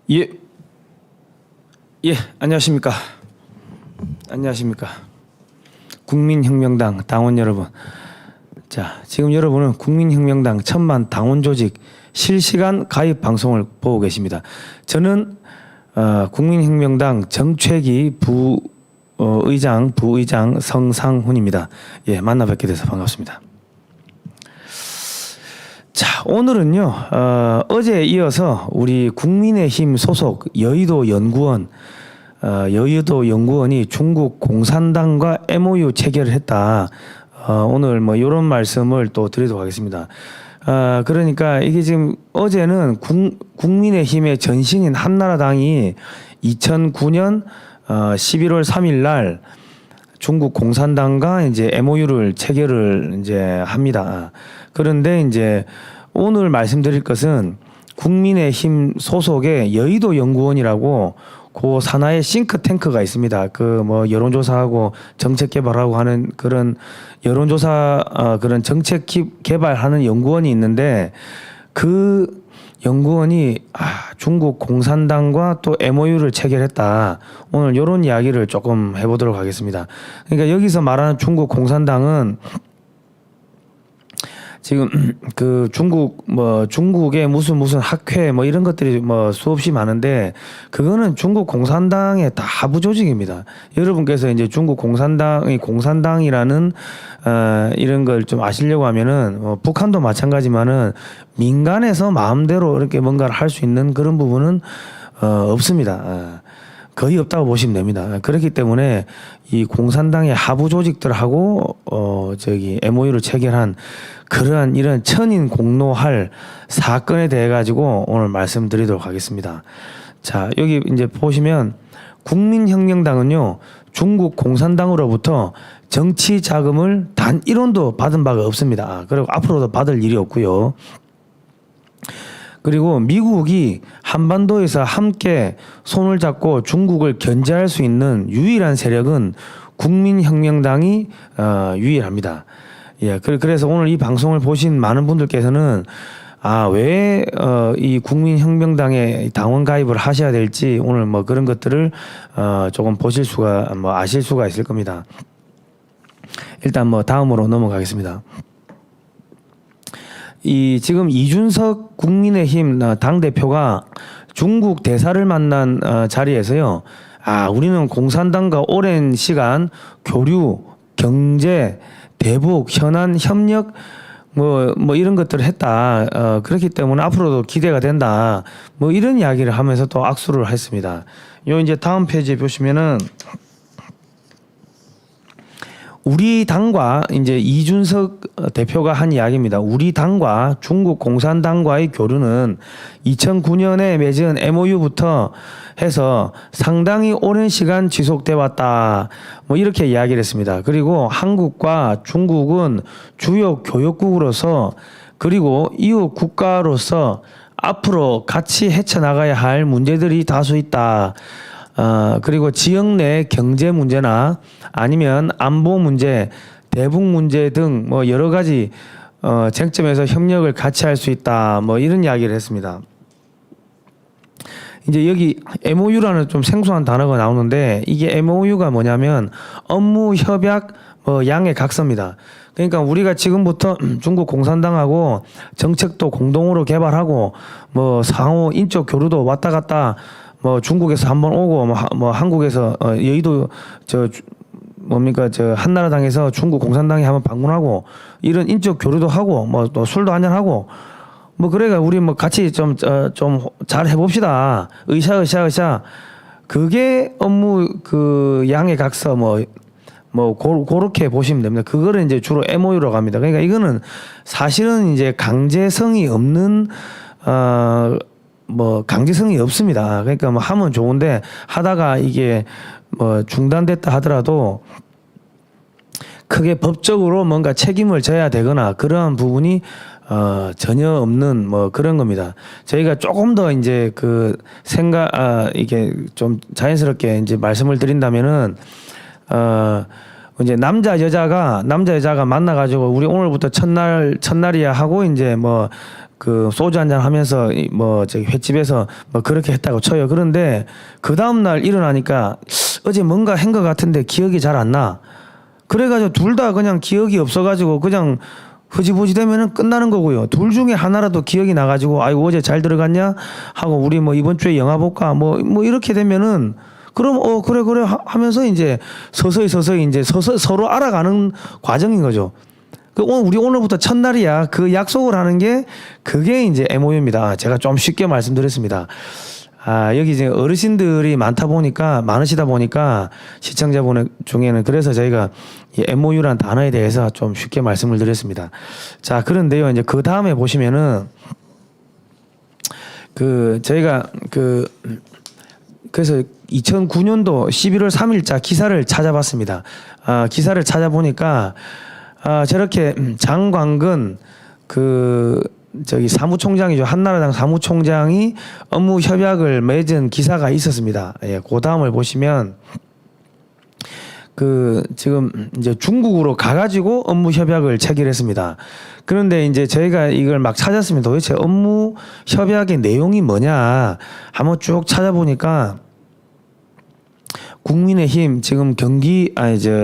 예, 안녕하십니까. 안녕하십니까. 국민혁명당 당원 여러분. 자, 지금 여러분은 국민혁명당 천만 당원 조직 실시간 가입 방송을 보고 계십니다. 저는 국민혁명당 정최기 부의장 성상훈입니다. 예, 만나 뵙게 돼서 반갑습니다. 자, 오늘은요, 어제에 이어서 우리 국민의힘 소속 여의도 연구원이 중국 공산당과 MOU 체결을 했다. 오늘 뭐 이런 말씀을 또 드리도록 하겠습니다. 그러니까 이게 지금 어제는 국민의힘의 전신인 한나라당이 2009년 11월 3일 날 중국 공산당과 이제 MOU를 체결을 이제 합니다. 그런데 이제 오늘 말씀드릴 것은 국민의힘 소속의 여의도 연구원이라고 그 산하에 싱크탱크가 있습니다. 그 뭐 여론조사하고 정책 개발하고 하는 그런 여론조사 그런 정책 개발하는 연구원이 있는데 그 연구원이 중국 공산당과 또 MOU를 체결했다. 오늘 이런 이야기를 조금 해보도록 하겠습니다. 그러니까 여기서 말하는 중국 공산당은 지금 그 중국의 무슨 학회 뭐 이런 것들이 뭐 수없이 많은데 그거는 중국 공산당의 다 하부 조직입니다. 여러분께서 이제 중국 공산당이라는 이런 걸 좀 아시려고 하면은 북한도 마찬가지만은 민간에서 마음대로 이렇게 뭔가를 할 수 있는 그런 부분은 없습니다. 거의 없다고 보시면 됩니다. 그렇기 때문에 이 공산당의 하부 조직들하고 MOU를 체결한 그러한 이런 천인 공노할 사건에 대해 가지고 오늘 말씀드리도록 하겠습니다. 자, 여기 이제 보시면 국민혁명당은요 중국 공산당으로부터 정치 자금을 단 1원도 받은 바가 없습니다. 그리고 앞으로도 받을 일이 없고요. 그리고 미국이 한반도에서 함께 손을 잡고 중국을 견제할 수 있는 유일한 세력은 국민혁명당이 유일합니다. 예, 그래서 오늘 이 방송을 보신 많은 분들께서는 왜 이 국민혁명당에 당원 가입을 하셔야 될지 오늘 뭐 그런 것들을 조금 아실 수가 있을 겁니다. 일단 뭐 다음으로 넘어가겠습니다. 지금 이준석 국민의힘 당대표가 중국 대사를 만난 자리에서요. 우리는 공산당과 오랜 시간 교류, 경제, 대북, 현안, 협력 뭐 이런 것들을 했다. 그렇기 때문에 앞으로도 기대가 된다. 뭐 이런 이야기를 하면서 또 악수를 했습니다. 요 이제 다음 페이지에 보시면은 우리 당과 이제 이준석 대표가 한 이야기입니다. 우리 당과 중국 공산당과의 교류는 2009년에 맺은 MOU부터 해서 상당히 오랜 시간 지속돼 왔다. 뭐 이렇게 이야기를 했습니다. 그리고 한국과 중국은 주요 교역국으로서 그리고 이웃 국가로서 앞으로 같이 헤쳐나가야 할 문제들이 다수 있다. 그리고 지역 내 경제 문제나 아니면 안보 문제, 대북 문제 등 뭐 여러 가지 쟁점에서 협력을 같이 할 수 있다. 뭐 이런 이야기를 했습니다. 이제 여기 MOU라는 좀 생소한 단어가 나오는데 이게 MOU가 뭐냐면 업무 협약 양해 각서입니다. 그러니까 우리가 지금부터 중국 공산당하고 정책도 공동으로 개발하고 뭐 상호 인적 교류도 왔다 갔다 뭐 중국에서 한번 오고 뭐 한국에서 여의도 한나라당에서 중국 공산당에 한번 방문하고 이런 인적 교류도 하고 뭐 또 술도 한잔 하고 뭐 그래가 우리 뭐 같이 좀 잘 해봅시다. 으쌰 그게 업무 양해 각서 그렇게 보시면 됩니다. 그거를 이제 주로 MOU라고 합니다. 그러니까 이거는 사실은 이제 강제성이 없는 강제성이 없습니다. 그러니까 뭐 하면 좋은데 하다가 이게 뭐 중단됐다 하더라도 크게 법적으로 뭔가 책임을 져야 되거나 그러한 부분이 전혀 없는 뭐 그런 겁니다. 저희가 조금 더 이제 이게 좀 자연스럽게 이제 말씀을 드린다면은 이제 남자 여자가 만나가지고 우리 오늘부터 첫날이야 하고 이제 뭐 그 소주 한잔 하면서 뭐 저기 횟집에서 뭐 그렇게 했다고 쳐요. 그런데 그 다음 날 일어나니까 어제 뭔가 한 것 같은데 기억이 잘 안 나. 그래가지고 둘 다 그냥 기억이 없어가지고 그냥 흐지부지 되면은 끝나는 거고요. 둘 중에 하나라도 기억이 나가지고 아이고 어제 잘 들어갔냐 하고 우리 뭐 이번 주에 영화 볼까 뭐 이렇게 되면은 그럼 그래 하면서 이제 서서히 이제 서로 알아가는 과정인 거죠. 우리 오늘부터 첫날이야. 그 약속을 하는 게 그게 이제 MOU입니다. 제가 좀 쉽게 말씀드렸습니다. 여기 이제 어르신들이 많으시다 보니까 시청자분 중에는 그래서 저희가 이 MOU라는 단어에 대해서 좀 쉽게 말씀을 드렸습니다. 자, 그런데요. 이제 그 다음에 보시면은 저희가 그래서 2009년도 11월 3일자 기사를 찾아봤습니다. 기사를 찾아보니까 저렇게 장광근 사무총장이죠. 한나라당 사무총장이 업무 협약을 맺은 기사가 있었습니다. 예, 그 다음을 보시면 지금 이제 중국으로 가가지고 업무 협약을 체결했습니다. 그런데 이제 저희가 이걸 막 찾았습니다. 도대체 업무 협약의 내용이 뭐냐 한번 쭉 찾아보니까 국민의힘 지금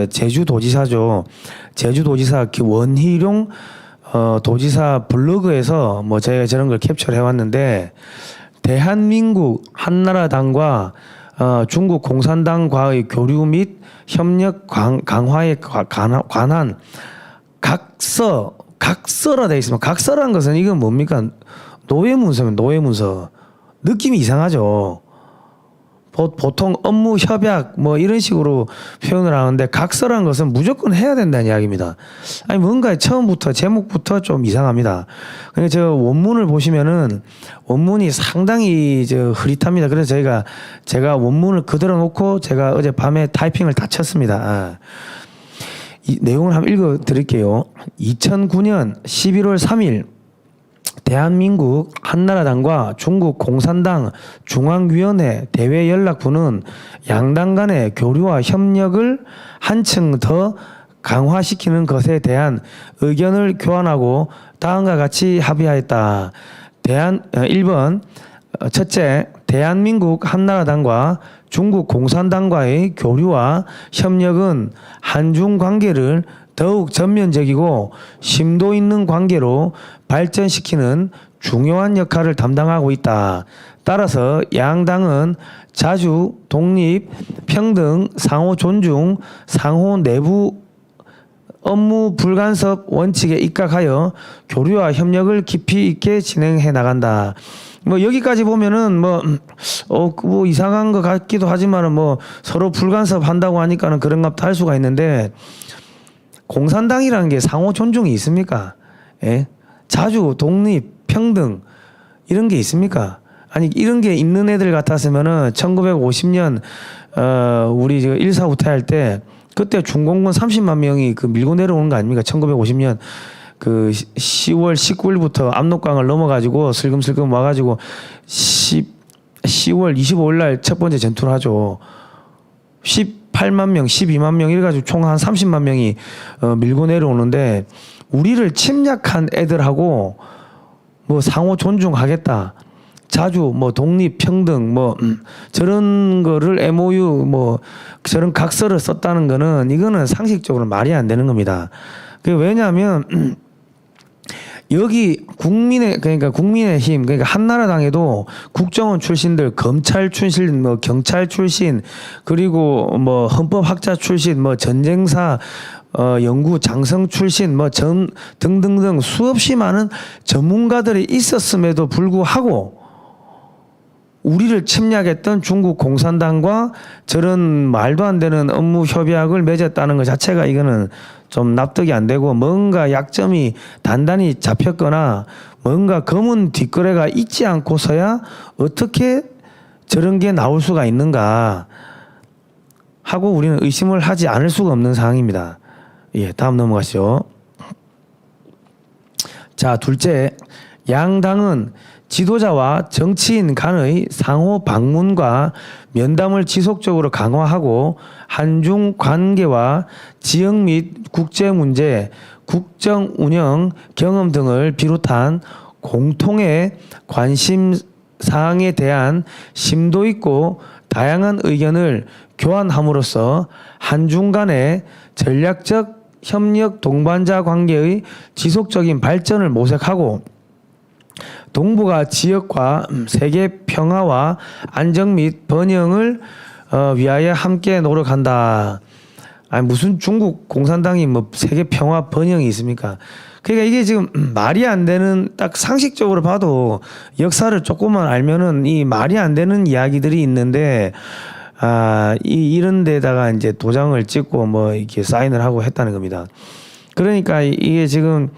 제주도지사죠. 제주도지사 원희룡 도지사 블로그에서 뭐 제가 저런 걸 캡처를 해왔는데 대한민국 한나라당과 중국 공산당과의 교류 및 협력 강화에 관한 각서라 되어 있습니다. 각서란 것은 이건 뭡니까? 노예문서면 노예문서. 느낌이 이상하죠. 보통 업무 협약 뭐 이런 식으로 표현을 하는데 각서라는 것은 무조건 해야 된다는 이야기입니다. 아니 뭔가 처음부터 제목부터 좀 이상합니다. 그러니까 저 원문을 보시면은 원문이 상당히 흐릿합니다. 그래서 제가 원문을 그대로 놓고 제가 어제 밤에 타이핑을 다 쳤습니다. 이 내용을 한번 읽어 드릴게요. 2009년 11월 3일 대한민국 한나라당과 중국 공산당 중앙위원회 대외연락부는 양당 간의 교류와 협력을 한층 더 강화시키는 것에 대한 의견을 교환하고 다음과 같이 합의하였다. 1번 첫째, 대한민국 한나라당과 중국 공산당과의 교류와 협력은 한중 관계를 더욱 전면적이고 심도 있는 관계로 발전시키는 중요한 역할을 담당하고 있다. 따라서 양당은 자주, 독립, 평등, 상호 존중, 상호 내부 업무 불간섭 원칙에 입각하여 교류와 협력을 깊이 있게 진행해 나간다. 뭐 여기까지 보면은 뭐 이상한 것 같기도 하지만은 뭐 서로 불간섭 한다고 하니까는 그런갑다 할 수가 있는데 공산당이라는 게 상호 존중이 있습니까? 예? 자주, 독립, 평등 이런 게 있습니까? 아니 이런 게 있는 애들 같았으면은 1950년 우리 1사 후퇴할 때 그때 중공군 30만 명이 밀고 내려오는 거 아닙니까? 1950년 10월 19일부터 압록강을 넘어가지고 슬금슬금 와가지고 10월 25일 날 첫 번째 전투를 하죠. 18만 명, 12만 명 이래가지고 총 한 30만 명이 밀고 내려오는데 우리를 침략한 애들하고 뭐 상호 존중하겠다. 자주 뭐 독립 평등 뭐 저런 거를 MOU 뭐 저런 각서를 썼다는 거는 이거는 상식적으로 말이 안 되는 겁니다. 왜냐하면 여기 국민의힘 그러니까 한나라당에도 국정원 출신들, 검찰 출신, 뭐 경찰 출신, 그리고 뭐 헌법학자 출신, 뭐 전쟁사 연구 장성 출신, 뭐 등등등 수없이 많은 전문가들이 있었음에도 불구하고 우리를 침략했던 중국 공산당과 저런 말도 안 되는 업무 협약을 맺었다는 것 자체가 이거는 좀 납득이 안 되고 뭔가 약점이 단단히 잡혔거나 뭔가 검은 뒷거래가 있지 않고서야 어떻게 저런 게 나올 수가 있는가 하고 우리는 의심을 하지 않을 수가 없는 상황입니다. 예, 다음 넘어가시죠. 자, 둘째, 양당은 지도자와 정치인 간의 상호 방문과 면담을 지속적으로 강화하고 한중 관계와 지역 및 국제 문제, 국정 운영 경험 등을 비롯한 공통의 관심 사항에 대한 심도 있고 다양한 의견을 교환함으로써 한중 간의 전략적 협력 동반자 관계의 지속적인 발전을 모색하고 동북아 지역과 세계 평화와 안정 및 번영을 위하여 함께 노력한다. 아니 무슨 중국 공산당이 뭐 세계 평화 번영이 있습니까? 그러니까 이게 지금 말이 안 되는, 딱 상식적으로 봐도 역사를 조금만 알면은 이 말이 안 되는 이야기들이 있는데 이런 데다가 이제 도장을 찍고 뭐 이렇게 사인을 하고 했다는 겁니다. 그러니까 이게 지금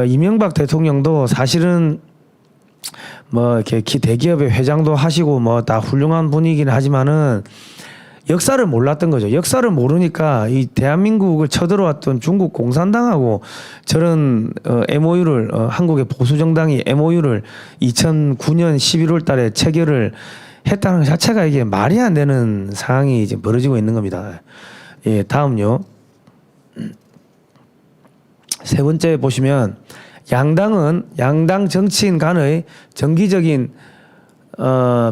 이명박 대통령도 사실은 뭐 이렇게 대기업의 회장도 하시고 뭐 다 훌륭한 분이긴 하지만은 역사를 몰랐던 거죠. 역사를 모르니까 이 대한민국을 쳐들어왔던 중국 공산당하고 저런 MOU를 한국의 보수 정당이 MOU를 2009년 11월 달에 체결을 했다는 것 자체가 이게 말이 안 되는 상황이 이제 벌어지고 있는 겁니다. 예, 다음요. 세 번째 보시면 양당 정치인 간의 정기적인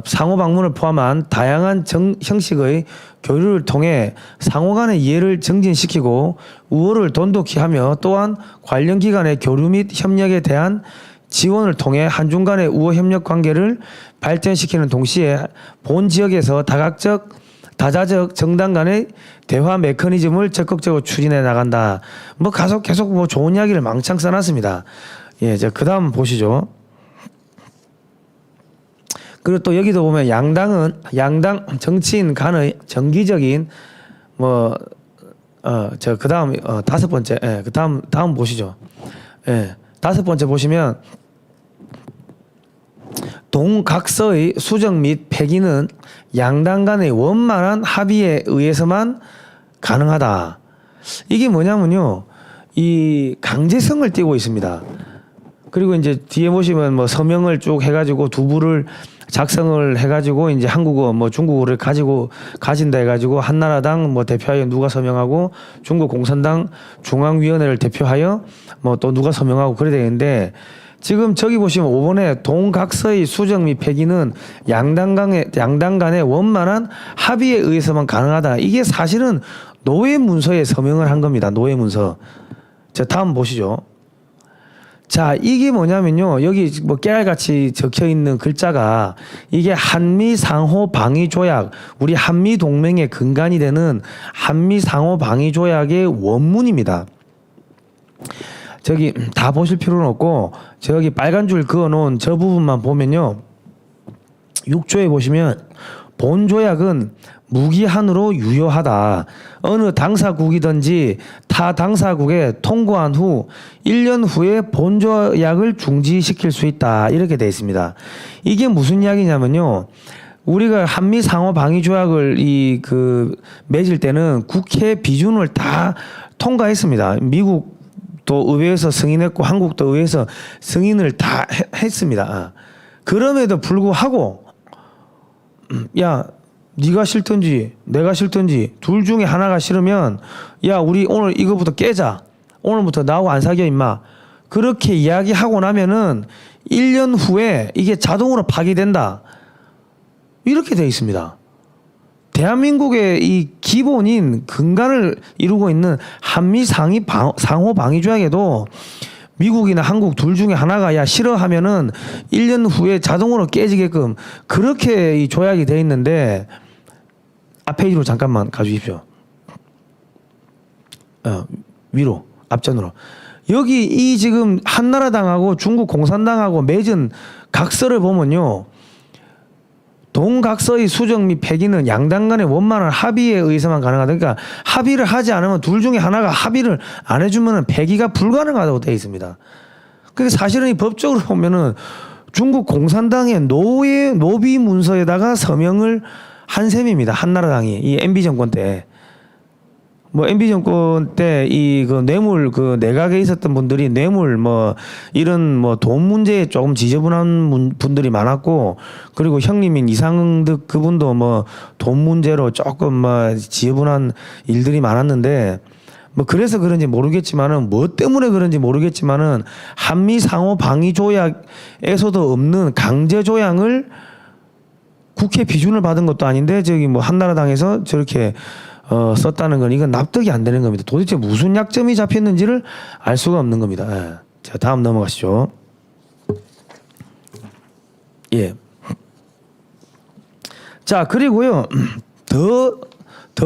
상호 방문을 포함한 다양한 형식의 교류를 통해 상호 간의 이해를 증진시키고 우호를 돈독히 하며 또한 관련 기관의 교류 및 협력에 대한 지원을 통해 한중 간의 우호 협력 관계를 발전시키는 동시에 본 지역에서 다자적 정당 간의 대화 메커니즘을 적극적으로 추진해 나간다. 뭐 계속 뭐 좋은 이야기를 망창 써놨습니다. 예, 그 다음 보시죠. 그리고 또 여기도 보면 양당 정치인 간의 정기적인 그 다음 다섯 번째, 예, 그 다음 보시죠. 예, 다섯 번째 보시면 동각서의 수정 및 폐기는 양당 간의 원만한 합의에 의해서만 가능하다. 이게 뭐냐면요, 이 강제성을 띠고 있습니다. 그리고 이제 뒤에 보시면 뭐 서명을 쭉 해가지고 두 부를 작성을 해가지고 이제 한국어 뭐 중국어를 가진다 해가지고 한나라당 뭐 대표하여 누가 서명하고 중국 공산당 중앙위원회를 대표하여 뭐 또 누가 서명하고 그래야 되는데, 지금 저기 보시면 5번에 동각서의 수정 및 폐기는 양당 간의 원만한 합의에 의해서만 가능하다. 이게 사실은 노예 문서에 서명을 한 겁니다. 노예 문서. 자, 다음 보시죠. 자, 이게 뭐냐면요, 여기 뭐 깨알같이 적혀 있는 글자가 이게 한미 상호 방위 조약, 우리 한미 동맹의 근간이 되는 한미 상호 방위 조약의 원문입니다. 저기 다 보실 필요는 없고 저기 빨간 줄 그어 놓은 저 부분만 보면요, 6조에 보시면 본 조약은 무기한으로 유효하다. 어느 당사국이든지 타 당사국에 통고한 후 1년 후에 본 조약을 중지시킬 수 있다. 이렇게 되어 있습니다. 이게 무슨 이야기냐면요, 우리가 한미 상호 방위 조약을 맺을 때는 국회 비준을 다 통과했습니다. 미국도 의회에서 승인했고 한국도 의회에서 승인을 다 했습니다. 그럼에도 불구하고 야, 네가 싫든지 내가 싫든지 둘 중에 하나가 싫으면 야, 우리 오늘 이거부터 깨자. 오늘부터 나하고 안 사겨 임마. 그렇게 이야기하고 나면은 1년 후에 이게 자동으로 파기된다. 이렇게 되어 있습니다. 대한민국의 이 기본인 근간을 이루고 있는 한미 상호 방위 조약에도 미국이나 한국 둘 중에 하나가 야 싫어하면은 1년 후에 자동으로 깨지게끔 그렇게 이 조약이 돼 있는데, 앞페이지로 잠깐만 가주십시오. 위로, 앞전으로. 여기 이 지금 한나라당하고 중국 공산당하고 맺은 각서를 보면요, 동각서의 수정 및 폐기는 양당 간의 원만한 합의에 의해서만 가능하다. 그러니까 합의를 하지 않으면 둘 중에 하나가 합의를 안 해주면 폐기가 불가능하다고 되어 있습니다. 그게 사실은 이 법적으로 보면은 중국 공산당의 노비 문서에다가 서명을 한 셈입니다. 한나라당이 이 MB 정권 때. 뭐 MB 정권 때 이 뇌물 내각에 있었던 분들이 뇌물 이런 돈 문제에 조금 지저분한 분들이 많았고, 그리고 형님인 이상득 그분도 돈 문제로 조금 지저분한 일들이 많았는데, 뭐 그래서 그런지 모르겠지만은 뭐 때문에 그런지 모르겠지만은 한미 상호 방위 조약에서도 없는 강제 조약을 국회 비준을 받은 것도 아닌데 저기 뭐 한나라당에서 저렇게 썼다는 건 이건 납득이 안 되는 겁니다. 도대체 무슨 약점이 잡혔는지를 알 수가 없는 겁니다. 예. 자, 다음 넘어가시죠. 예. 자, 그리고요. 더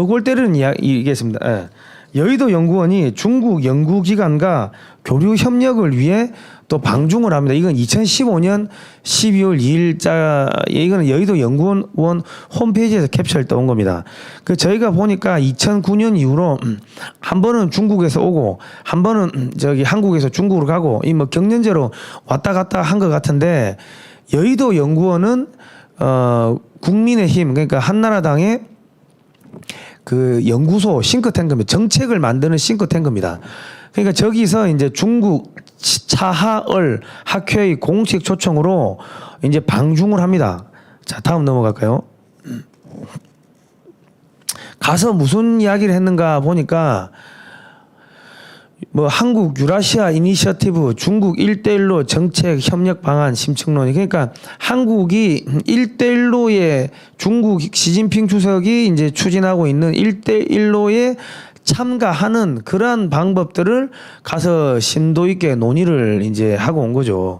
골 때리는 이야기겠습니다. 예. 여의도 연구원이 중국 연구기관과 교류 협력을 위해 또 방중을 합니다. 이건 2015년 12월 2일자, 이거는 여의도 연구원 홈페이지에서 캡처를 떠온 겁니다. 그 저희가 보니까 2009년 이후로 한 번은 중국에서 오고 한 번은 저기 한국에서 중국으로 가고 이 뭐 경연제로 왔다 갔다 한 것 같은데 여의도 연구원은 국민의힘 그러니까 한나라당의 그 연구소 싱크탱크입니다. 정책을 만드는 싱크탱크입니다. 그러니까 저기서 이제 중국 차하얼 학회의 공식 초청으로 이제 방중을 합니다. 자, 다음 넘어갈까요? 가서 무슨 이야기를 했는가 보니까 뭐 한국 유라시아 이니셔티브 중국 1대1로 정책 협력 방안 심층론이 그러니까 한국이 1대1로의 중국 시진핑 주석이 이제 추진하고 있는 1대1로에 참가하는 그러한 방법들을 가서 심도 있게 논의를 이제 하고 온 거죠.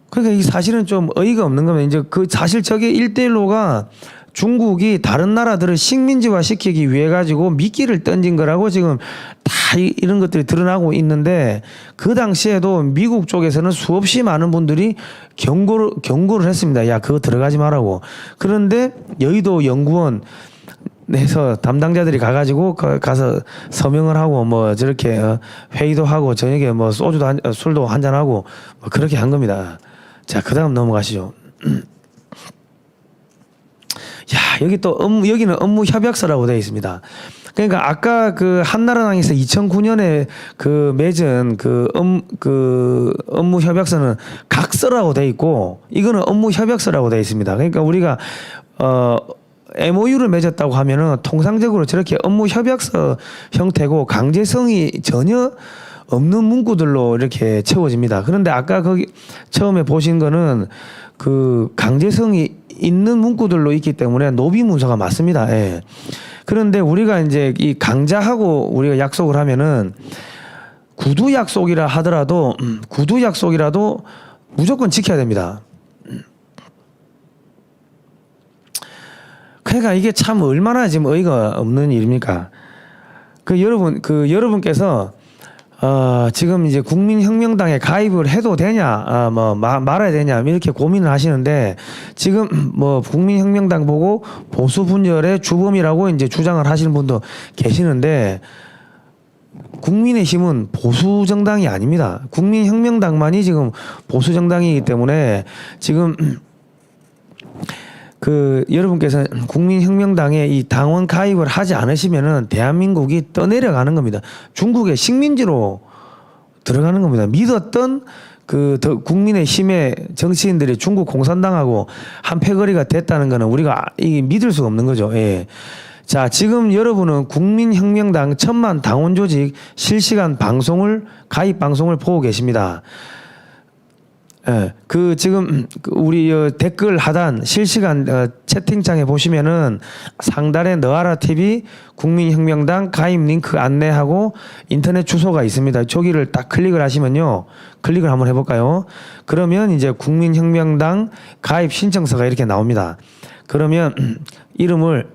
그러니까 이 사실은 좀 어이가 없는 겁니다. 이제 그 사실 저게 1대1로가 중국이 다른 나라들을 식민지화 시키기 위해 가지고 미끼를 던진 거라고 지금 다 이런 것들이 드러나고 있는데 그 당시에도 미국 쪽에서는 수없이 많은 분들이 경고를 했습니다. 야, 그거 들어가지 말라고. 그런데 여의도 연구원 해서 담당자들이 가가지고 가서 서명을 하고 뭐 저렇게 회의도 하고 저녁에 뭐 소주도 술도 한잔 하고 뭐 그렇게 한 겁니다. 자, 그다음 넘어가시죠. 야, 여기 또 여기는 업무 협약서라고 되어 있습니다. 그러니까 아까 그 한나라당에서 2009년에 그 맺은 그 업무 협약서는 각서라고 되어 있고 이거는 업무 협약서라고 되어 있습니다. 그러니까 우리가 MOU를 맺었다고 하면은 통상적으로 저렇게 업무 협약서 형태고 강제성이 전혀 없는 문구들로 이렇게 채워집니다. 그런데 아까 거기 처음에 보신 거는 그 강제성이 있는 문구들로 있기 때문에 노비 문서가 맞습니다. 예. 그런데 우리가 이제 이 강자하고 우리가 약속을 하면은 구두 약속이라 하더라도 구두 약속이라도 무조건 지켜야 됩니다. 그러니까 이게 참 얼마나 지금 어이가 없는 일입니까? 여러분께서 지금 이제 국민혁명당에 가입을 해도 되냐, 말아야 되냐, 이렇게 고민을 하시는데, 지금 뭐 국민혁명당 보고 보수 분열의 주범이라고 이제 주장을 하시는 분도 계시는데, 국민의힘은 보수 정당이 아닙니다. 국민혁명당만이 지금 보수 정당이기 때문에 지금 여러분께서는 국민혁명당에 이 당원 가입을 하지 않으시면은 대한민국이 떠내려가는 겁니다. 중국의 식민지로 들어가는 겁니다. 믿었던 국민의힘의 정치인들이 중국 공산당하고 한 패거리가 됐다는 거는 우리가 믿을 수가 없는 거죠. 예. 자, 지금 여러분은 국민혁명당 1000만 당원 조직 실시간 가입 방송을 보고 계십니다. 예, 지금 우리 댓글 하단 실시간 채팅창에 보시면은 상단에 너아라 TV 국민혁명당 가입 링크 안내하고 인터넷 주소가 있습니다. 저기를 딱 클릭을 하시면요, 클릭을 한번 해볼까요? 그러면 이제 국민혁명당 가입 신청서가 이렇게 나옵니다. 그러면 이름을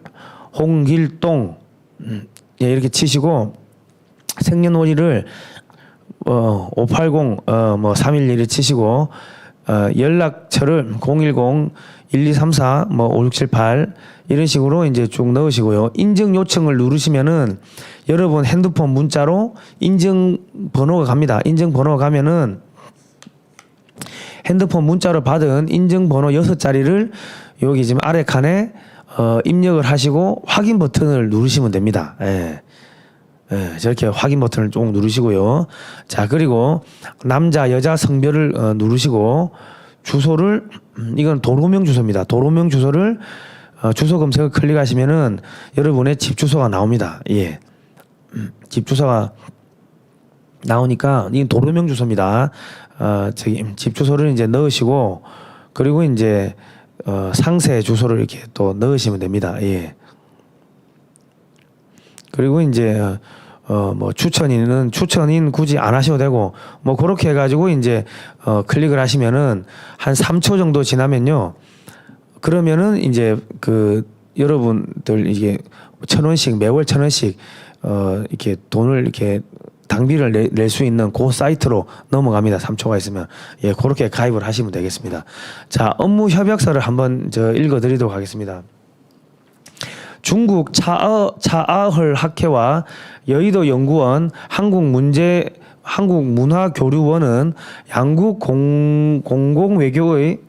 홍길동 이렇게 치시고 생년월일을 580 311을 치시고 연락처를 010-1234 5678 이런 식으로 이제 쭉 넣으시고요. 인증 요청을 누르시면은 여러분 핸드폰 문자로 인증 번호가 갑니다. 인증 번호가 가면은 핸드폰 문자로 받은 인증 번호 6자리를 여기 지금 아래 칸에 입력을 하시고 확인 버튼을 누르시면 됩니다. 예. 예, 저렇게 확인 버튼을 쭉 누르시고요. 자, 그리고 남자, 여자 성별을 누르시고 주소를 이건 도로명 주소입니다. 도로명 주소를 주소 검색을 클릭하시면은 여러분의 집 주소가 나옵니다. 예. 집 주소가 나오니까 이 도로명 주소입니다. 저기 집 주소를 이제 넣으시고 그리고 이제 상세 주소를 이렇게 또 넣으시면 됩니다. 예. 그리고 이제 뭐 추천인 굳이 안 하셔도 되고 뭐 그렇게 해가지고 이제 클릭을 하시면은 한 3초 정도 지나면요. 그러면은 이제 그 여러분들 이게 1,000원씩 매월 1,000원씩 이렇게 돈을 이렇게 당비를 낼 수 있는 그 사이트로 넘어갑니다. 3초가 있으면. 예, 그렇게 가입을 하시면 되겠습니다. 자, 업무 협약서를 한번 읽어 드리도록 하겠습니다. 중국 차아헐 학회와 여의도 연구원 한국문화교류원은 양국 공공외교의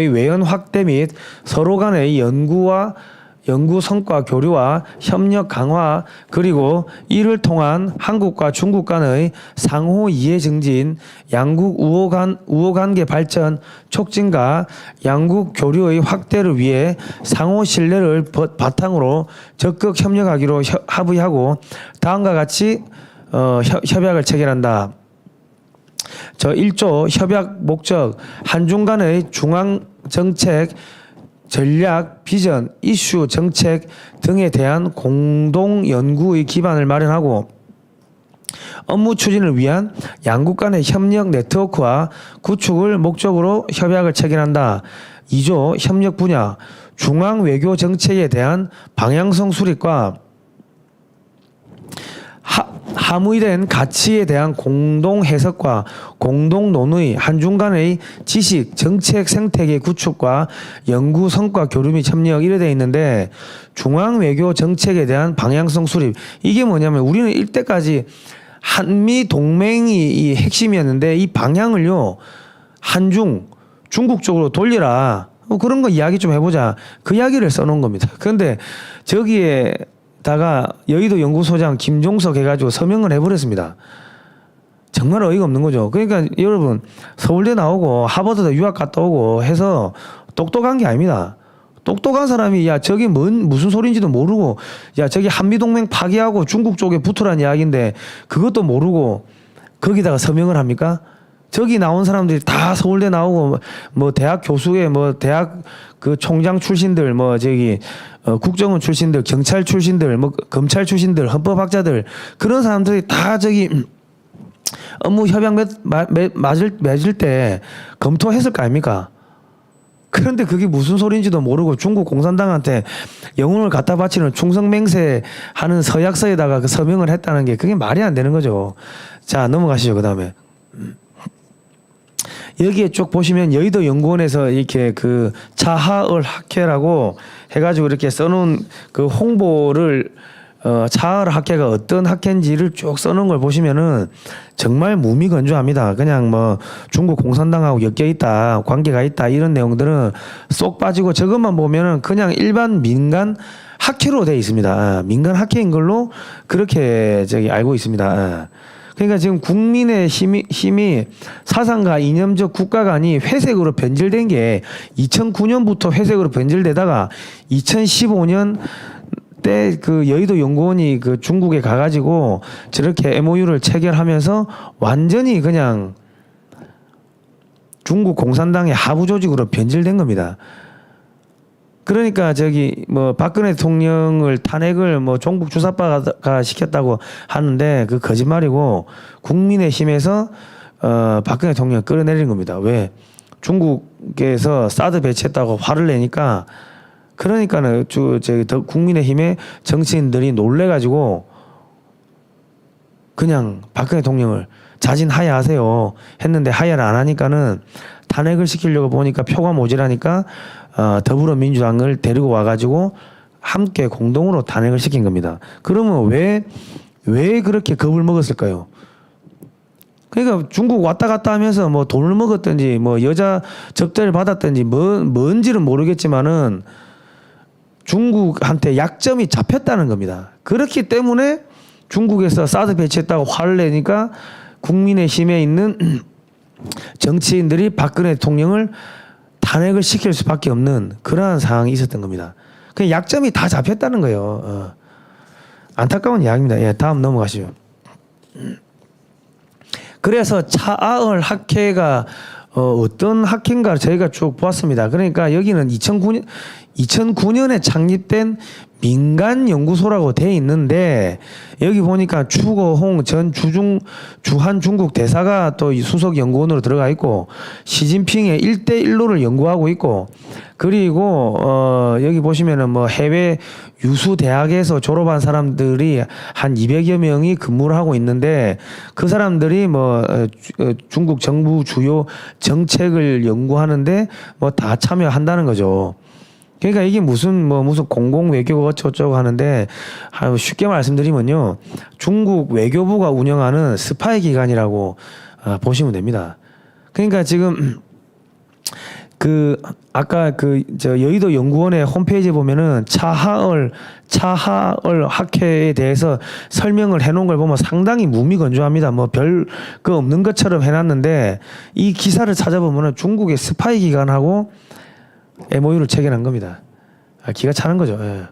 외연 확대 및 서로 간의 연구 성과 교류와 협력 강화 그리고 이를 통한 한국과 중국 간의 상호 이해 증진, 양국 우호 관계 발전 촉진과 양국 교류의 확대를 위해 상호 신뢰를 바탕으로 적극 협력하기로 합의하고 다음과 같이 협약을 체결한다. 1조 협약 목적 한중 간의 중앙 정책 전략, 비전, 이슈, 정책 등에 대한 공동 연구의 기반을 마련하고 업무 추진을 위한 양국 간의 협력 네트워크와 구축을 목적으로 협약을 체결한다. 2조 협력 분야 중앙 외교 정책에 대한 방향성 수립과 함의된 가치에 대한 공동 해석과 공동 논의, 한중 간의 지식, 정책 생태계 구축과 연구 성과 교류 및 협력 이래 되어 있는데 중앙 외교 정책에 대한 방향성 수립 이게 뭐냐면 우리는 이때까지 한미 동맹이 이 핵심이었는데 이 방향을요 중국 쪽으로 돌리라 그런 거 이야기 좀 해보자 그 이야기를 써놓은 겁니다. 그런데 저기에 다가 여의도 연구소장 김종석 해가지고 서명을 해버렸습니다. 정말 어이가 없는 거죠. 그러니까 여러분 서울대 나오고 하버드도 유학 갔다 오고 해서 똑똑한 게 아닙니다. 똑똑한 사람이 야 저게 무슨 소리인지도 모르고 야 저기 한미동맹 파기하고 중국 쪽에 붙으라는 이야기인데 그것도 모르고 거기다가 서명을 합니까? 저기 나온 사람들이 다 서울대 나오고 뭐 대학 교수에 뭐 대학 그 총장 출신들 뭐 저기 국정원 출신들 경찰 출신들 뭐 검찰 출신들 헌법학자들 그런 사람들이 다 저기 업무 협약 맺을 때 검토했을 거 아닙니까? 그런데 그게 무슨 소리인지도 모르고 중국 공산당한테 영혼을 갖다 바치는 충성맹세하는 서약서에다가 그 서명을 했다는 게 그게 말이 안 되는 거죠. 자 넘어가시죠. 그 다음에 여기에 쭉 보시면 여의도 연구원에서 이렇게 그 차하을 학회라고 해가지고 이렇게 써놓은 그 홍보를 차하을 학회가 어떤 학회인지를 쭉 써놓은 걸 보시면은 정말 무미건조합니다. 그냥 뭐 중국 공산당하고 엮여 있다, 관계가 있다 이런 내용들은 쏙 빠지고 저것만 보면은 그냥 일반 민간 학회로 돼 있습니다. 민간 학회인 걸로 그렇게 알고 있습니다. 그러니까 지금 국민의 힘이 사상과 이념적 국가관이 회색으로 변질된 게 2009년부터 회색으로 변질되다가 2015년 때 그 여의도 연구원이 그 중국에 가가지고 저렇게 MOU를 체결하면서 완전히 그냥 중국 공산당의 하부 조직으로 변질된 겁니다. 그러니까 저기 뭐 박근혜 대통령을 탄핵을 뭐 종북 주사파가 시켰다고 하는데 그 거짓말이고 국민의힘에서 박근혜 대통령 끌어내린 겁니다. 왜? 중국에서 사드 배치했다고 화를 내니까 그러니까는 저기 국민의힘의 정치인들이 놀래가지고 그냥 박근혜 대통령을 자진 하야하세요 했는데 하야를 안 하니까는 탄핵을 시키려고 보니까 표가 모자라니까 더불어민주당을 데리고 와가지고 함께 공동으로 탄핵을 시킨 겁니다. 그러면 왜 그렇게 겁을 먹었을까요? 그러니까 중국 왔다 갔다 하면서 뭐 돈을 먹었든지 뭐 여자 접대를 받았든지 뭔지는 모르겠지만은 중국한테 약점이 잡혔다는 겁니다. 그렇기 때문에 중국에서 사드 배치했다고 화를 내니까 국민의힘에 있는 정치인들이 박근혜 대통령을 탄핵을 시킬 수밖에 없는 그러한 상황이 있었던 겁니다. 그 약점이 다 잡혔다는 거예요. 안타까운 이야기입니다. 예, 다음 넘어가시죠. 그래서 차하을 학회가 어떤 학회인가 저희가 쭉 보았습니다. 그러니까 여기는 2009년에 창립된 민간 연구소라고 돼 있는데 여기 보니까 추거홍 전 주한 중국 대사가 또 수석 연구원으로 들어가 있고 시진핑의 1대1로를 연구하고 있고 그리고 여기 보시면은 뭐 해외 유수 대학에서 졸업한 사람들이 한 200여 명이 근무를 하고 있는데 그 사람들이 뭐 중국 정부 주요 정책을 연구하는데 뭐 다 참여한다는 거죠. 그러니까 이게 무슨 공공 외교가 어쩌고 하는데 쉽게 말씀드리면요. 중국 외교부가 운영하는 스파이 기관이라고 보시면 됩니다. 그러니까 지금 아까 여의도 연구원의 홈페이지에 보면은 차하을 학회에 대해서 설명을 해놓은 걸 보면 상당히 무미건조합니다. 뭐 별 거 없는 것처럼 해놨는데 이 기사를 찾아보면은 중국의 스파이 기관하고 MOU를 체결한 겁니다. 기가 차는 거죠. 예.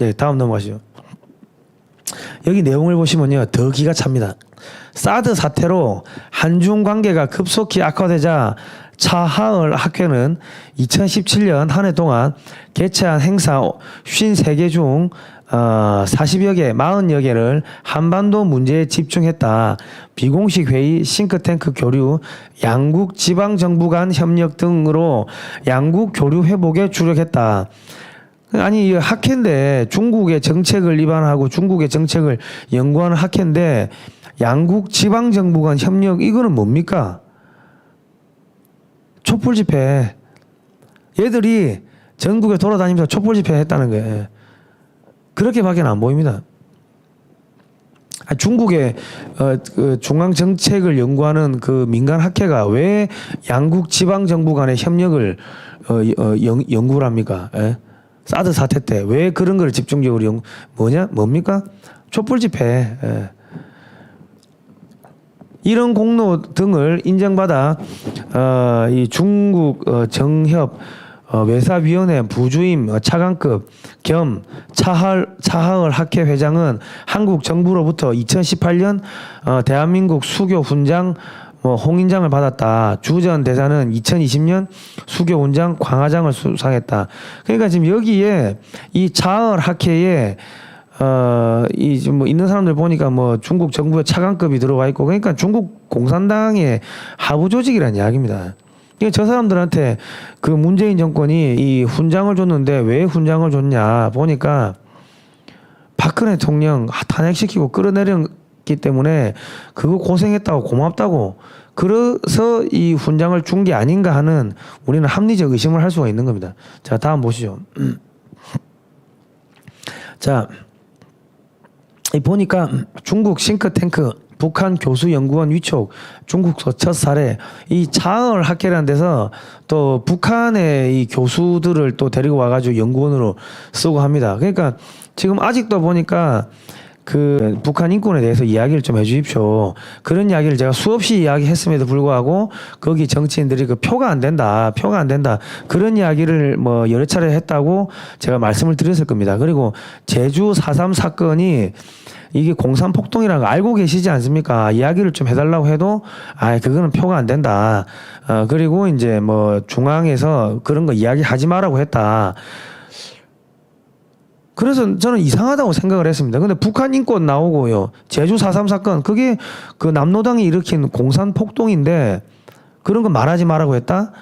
예, 다음 넘어가시죠. 여기 내용을 보시면요, 더 기가 찹니다. 사드 사태로 한중 관계가 급속히 악화되자 차하을 학회는 2017년 한 해 동안 개최한 행사 53개 중 40여 개, 40여 개를 한반도 문제에 집중했다. 비공식 회의, 싱크탱크 교류, 양국 지방정부 간 협력 등으로 양국 교류 회복에 주력했다. 아니 이 학회인데 중국의 정책을 위반하고 중국의 정책을 연구하는 학회인데 양국 지방정부 간 협력 이거는 뭡니까? 촛불 집회. 얘들이 전국에 돌아다니면서 촛불 집회 했다는 거예요. 그렇게밖에 안 보입니다. 중국의 중앙 정책을 연구하는 그 민간 학회가 왜 양국 지방 정부 간의 협력을 연구를 합니까? 예? 사드 사태 때 왜 그런 걸 집중적으로 뭡니까? 촛불 집회. 예. 이런 공로 등을 인정받아 이 중국 정협 외사위원회 부주임 차관급 겸 차하을 학회 회장은 한국 정부로부터 2018년 대한민국 수교 훈장 홍인장을 받았다. 주 전 대사는 2020년 수교 훈장 광화장을 수상했다. 그러니까 지금 여기에 이 차하을 학회에 있는 사람들 보니까 중국 정부의 차관급이 들어와 있고 그러니까 중국 공산당의 하부 조직이라는 이야기입니다. 저 사람들한테 그 문재인 정권이 이 훈장을 줬는데 왜 훈장을 줬냐 보니까 박근혜 대통령 탄핵시키고 끌어내렸기 때문에 그거 고생했다고 고맙다고 그래서 이 훈장을 준 게 아닌가 하는 우리는 합리적 의심을 할 수가 있는 겁니다. 자, 다음 보시죠. 자, 보니까 중국 싱크탱크 북한 교수연구원 위촉 중국서 첫 사례 이 차하을 학회라는 데서 또 북한의 이 교수들을 또 데리고 와가지고 연구원으로 쓰고 합니다. 그러니까 지금 아직도 보니까 그 북한 인권에 대해서 이야기를 좀 해주십시오. 그런 이야기를 제가 수없이 이야기했음에도 불구하고 거기 정치인들이 그 표가 안 된다 그런 이야기를 여러 차례 했다고 제가 말씀을 드렸을 겁니다. 그리고 제주 4.3 사건이 이게 공산폭동이라는 거 알고 계시지 않습니까? 이야기를 좀 해달라고 해도 그거는 표가 안 된다. 그리고 이제 중앙에서 그런 거 이야기하지 말라고 했다. 그래서 저는 이상하다고 생각을 했습니다. 근데 북한 인권 나오고요. 제주 4.3 사건 그게 그 남노당이 일으킨 공산폭동인데 그런 거 말하지 말라고 했다?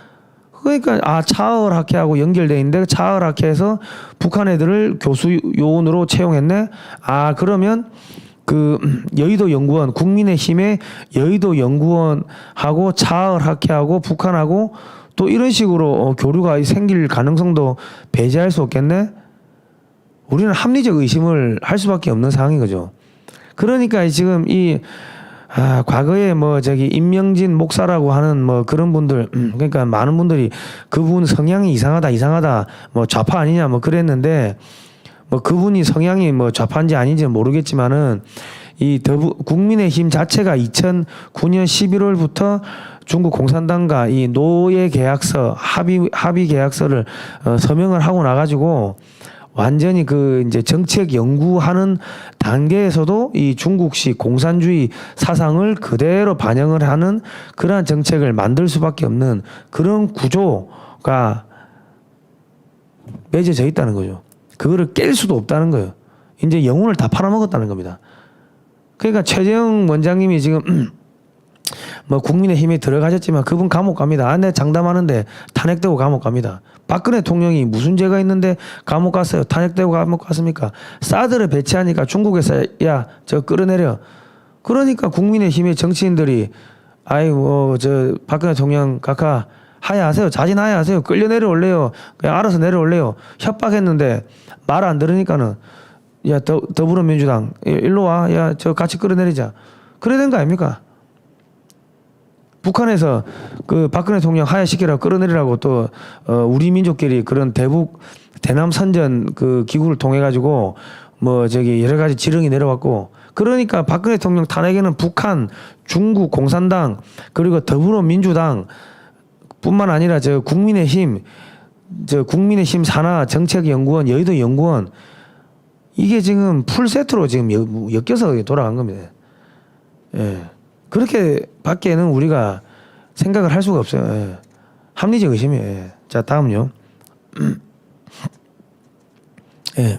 그러니까 차하을 학회하고 연결돼 있는데 차하을 학회에서 북한 애들을 교수 요원으로 채용했네. 그러면 그 여의도 연구원 국민의힘의 여의도 연구원하고 차하을 학회하고 북한하고 또 이런 식으로 교류가 생길 가능성도 배제할 수 없겠네. 우리는 합리적 의심을 할 수밖에 없는 상황인 거죠. 그러니까 지금 과거에 임명진 목사라고 하는 그런 분들 그러니까 많은 분들이 그분 성향이 이상하다 좌파 아니냐 그랬는데 그분이 성향이 좌파인지 아닌지는 모르겠지만은 국민의힘 자체가 2009년 11월부터 중국 공산당과 이 노예 계약서 합의 계약서를 서명을 하고 나가지고 완전히 그 이제 정책 연구하는 단계에서도 이 중국식 공산주의 사상을 그대로 반영을 하는 그러한 정책을 만들 수밖에 없는 그런 구조가 맺어져 있다는 거죠. 그거를 깰 수도 없다는 거예요. 이제 영혼을 다 팔아먹었다는 겁니다. 그러니까 최재형 원장님이 지금 뭐 국민의힘에 들어가셨지만 그분 감옥 갑니다. 내 장담하는데 탄핵되고 감옥 갑니다. 박근혜 대통령이 무슨 죄가 있는데 감옥 갔어요. 탄핵되고 감옥 갔습니까? 사드를 배치하니까 중국에서 야 저 끌어내려. 그러니까 국민의힘의 정치인들이 아이고 저 박근혜 대통령 각하 하야하세요. 자진하야하세요. 끌려 내려올래요. 그냥 알아서 내려올래요. 협박했는데 말 안 들으니까는 야 더불어민주당 일로 와. 야 저 같이 끌어내리자. 그래야 되는 거 아닙니까? 북한에서 그 박근혜 대통령 하야시키라고 끌어내리라고 또 우리 민족끼리 그런 대남 선전 그 기구를 통해 가지고 뭐 저기 여러 가지 지령이 내려왔고 그러니까 박근혜 대통령 탄핵에는 북한, 중국 공산당 그리고 더불어민주당 뿐만 아니라 저 국민의힘 산하 정책연구원 여의도 연구원 이게 지금 풀 세트로 지금 엮여서 돌아간 겁니다. 예. 그렇게 밖에는 우리가 생각을 할 수가 없어요. 예. 합리적 의심이에요. 예. 자, 다음요. 예.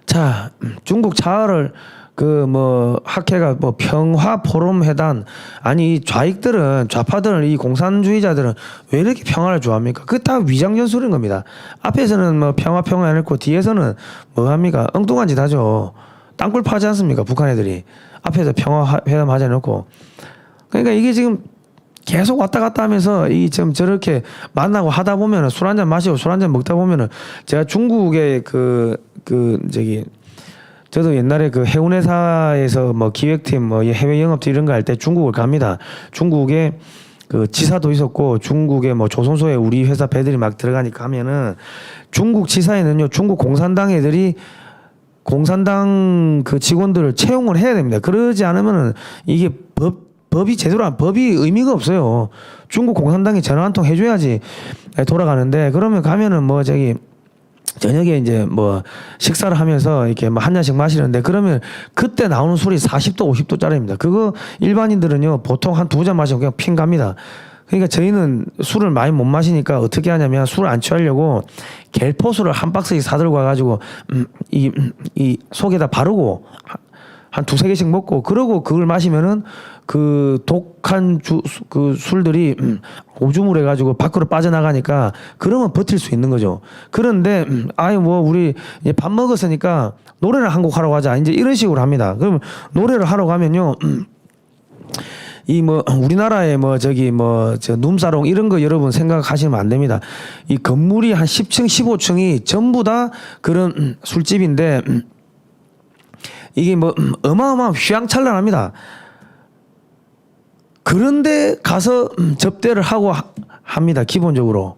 자, 중국 자하를 그 뭐 학회가 뭐 평화 포럼 회담 아니 좌파들은 이 공산주의자들은 왜 이렇게 평화를 좋아합니까? 그 다 위장 전술인 겁니다. 앞에서는 뭐 평화 해놓고 뒤에서는 뭐 합니까? 엉뚱한 짓 하죠. 땅굴 파지 않습니까? 북한 애들이 앞에서 평화 회담 하자 해놓고 그러니까 이게 지금 계속 왔다 갔다 하면서 이 좀 저렇게 만나고 하다 보면은 술 한잔 마시고 술 한잔 먹다 보면은 제가 중국의 저도 옛날에 그 해운회사에서 뭐 기획팀 뭐 해외 영업팀 이런 거 할 때 중국을 갑니다. 중국에 그 지사도 있었고 중국에 뭐 조선소에 우리 회사 배들이 막 들어가니까 하면은 중국 지사에는요 중국 공산당 애들이 공산당 그 직원들을 채용을 해야 됩니다. 그러지 않으면은 이게 법이 제대로 법이 의미가 없어요. 중국 공산당이 전화 한 통 해줘야지 돌아가는데 그러면 가면은 뭐 저기 저녁에 이제 뭐 식사를 하면서 이렇게 뭐 한 잔씩 마시는데 그러면 그때 나오는 술이 40도 50도짜리입니다. 그거 일반인들은요 보통 한 두 잔 마시고 그냥 핑 갑니다. 그러니까 저희는 술을 많이 못 마시니까 어떻게 하냐면 술을 안 취하려고 겔포수를 한 박스씩 사들고 와가지고 이 속에다 바르고 한 두세 개씩 먹고 그러고 그걸 마시면은 그 독한 그 술들이 오줌을 해가지고 밖으로 빠져나가니까 그러면 버틸 수 있는 거죠. 그런데 아유 뭐 우리 이제 밥 먹었으니까 노래를 한 곡 하러 가자 이제 이런 식으로 합니다. 그럼 노래를 하러 가면요. 이 뭐 우리나라의 뭐 저기 뭐 저 룸사롱 이런 거 여러분 생각하시면 안 됩니다. 이 건물이 한 10층 15층이 전부 다 그런 술집인데 이게 뭐 어마어마한 휘황찬란합니다. 그런데 가서 접대를 하고 합니다. 기본적으로.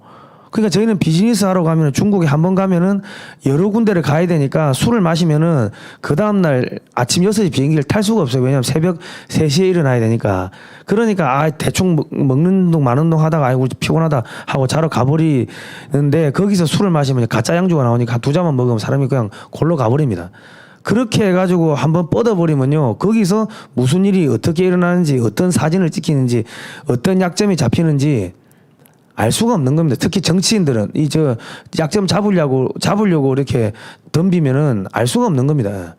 그러니까 저희는 비즈니스 하러 가면 중국에 한번 가면은 여러 군데를 가야 되니까 술을 마시면은 그 다음날 아침 6시 비행기를 탈 수가 없어요. 왜냐하면 새벽 3시에 일어나야 되니까. 그러니까 대충 먹는 동 마는 동 하다가 아이고 피곤하다 하고 자러 가버리는데 거기서 술을 마시면 가짜 양주가 나오니까 한 두 잔만 먹으면 사람이 그냥 골로 가버립니다. 그렇게 해가지고 한번 뻗어버리면요. 거기서 무슨 일이 어떻게 일어나는지 어떤 사진을 찍히는지 어떤 약점이 잡히는지 알 수가 없는 겁니다. 특히 정치인들은 이 저 약점 잡으려고 이렇게 덤비면은 알 수가 없는 겁니다.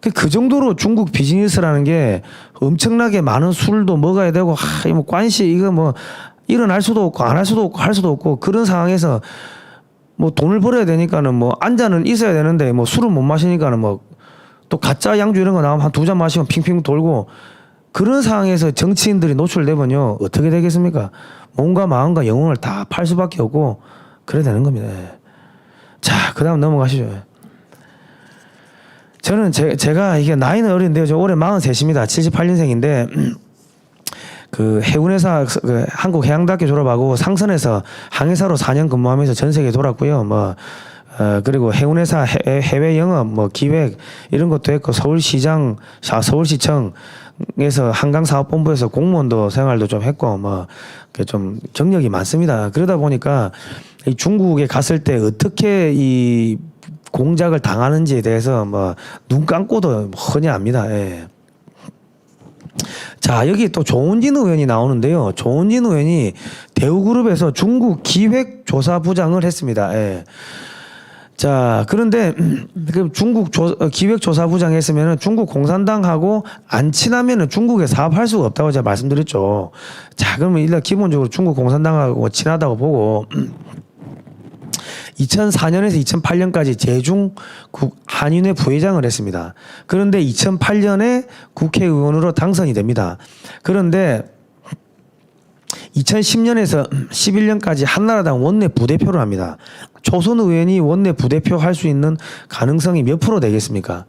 그 정도로 중국 비즈니스라는 게 엄청나게 많은 술도 먹어야 되고 뭐 관시 이거 뭐 일어날 수도 없고 안 할 수도 없고 할 수도 없고 그런 상황에서 뭐 돈을 벌어야 되니까는 뭐 안자는 있어야 되는데 뭐 술을 못 마시니까는 뭐 또 가짜 양주 이런 거 나오면 한 두 잔 마시면 핑핑 돌고 그런 상황에서 정치인들이 노출되면요 어떻게 되겠습니까? 몸과 마음과 영혼을 다 팔 수밖에 없고 그래야 되는 겁니다. 자, 그다음 넘어가시죠. 저는 제가 이게 나이는 어린데요. 저 올해 43입니다. 78년생인데 그 해운회사 그 한국해양대학교 졸업하고 상선에서 항해사로 4년 근무하면서 전 세계 돌았고요. 뭐 그리고 해운회사 해외 영업 뭐 기획 이런 것도 했고 서울시청에서 한강사업본부에서 공무원도 생활도 좀 했고 뭐 좀 경력이 많습니다. 그러다 보니까 이 중국에 갔을 때 어떻게 이 공작을 당하는지에 대해서 뭐 눈 감고도 흔히 압니다. 예. 자, 여기 또 조은진 의원이 나오는데요. 조은진 의원이 대우그룹에서 중국 기획조사부장을 했습니다. 예. 자, 그런데 그 중국 기획조사부장 했으면은 중국 공산당하고 안 친하면은 중국에 사업할 수가 없다고 제가 말씀드렸죠. 자, 그러면 일단 기본적으로 중국 공산당하고 친하다고 보고 2004년에서 2008년까지 제중 한인회 부회장을 했습니다. 그런데 2008년에 국회의원으로 당선이 됩니다. 그런데 2010년에서 11년까지 한나라당 원내 부대표를 합니다. 초선 의원이 원내 부대표 할 수 있는 가능성이 몇 프로 되겠습니까?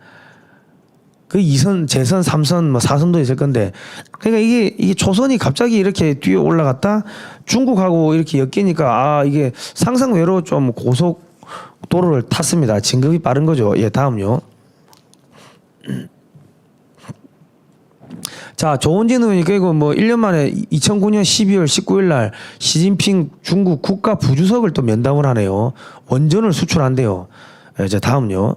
그 2선, 재선, 3선, 뭐 4선도 있을 건데, 그러니까 이게 초선이 갑자기 이렇게 뛰어 올라갔다 중국하고 이렇게 엮이니까 이게 상상외로 좀 고속도로를 탔습니다. 진급이 빠른 거죠. 예, 다음요. 자, 조은진 의원이 그리고 뭐 1년 만에 2009년 12월 19일 날 시진핑 중국 국가 부주석을 또 면담을 하네요. 원전을 수출한대요. 이제 다음요.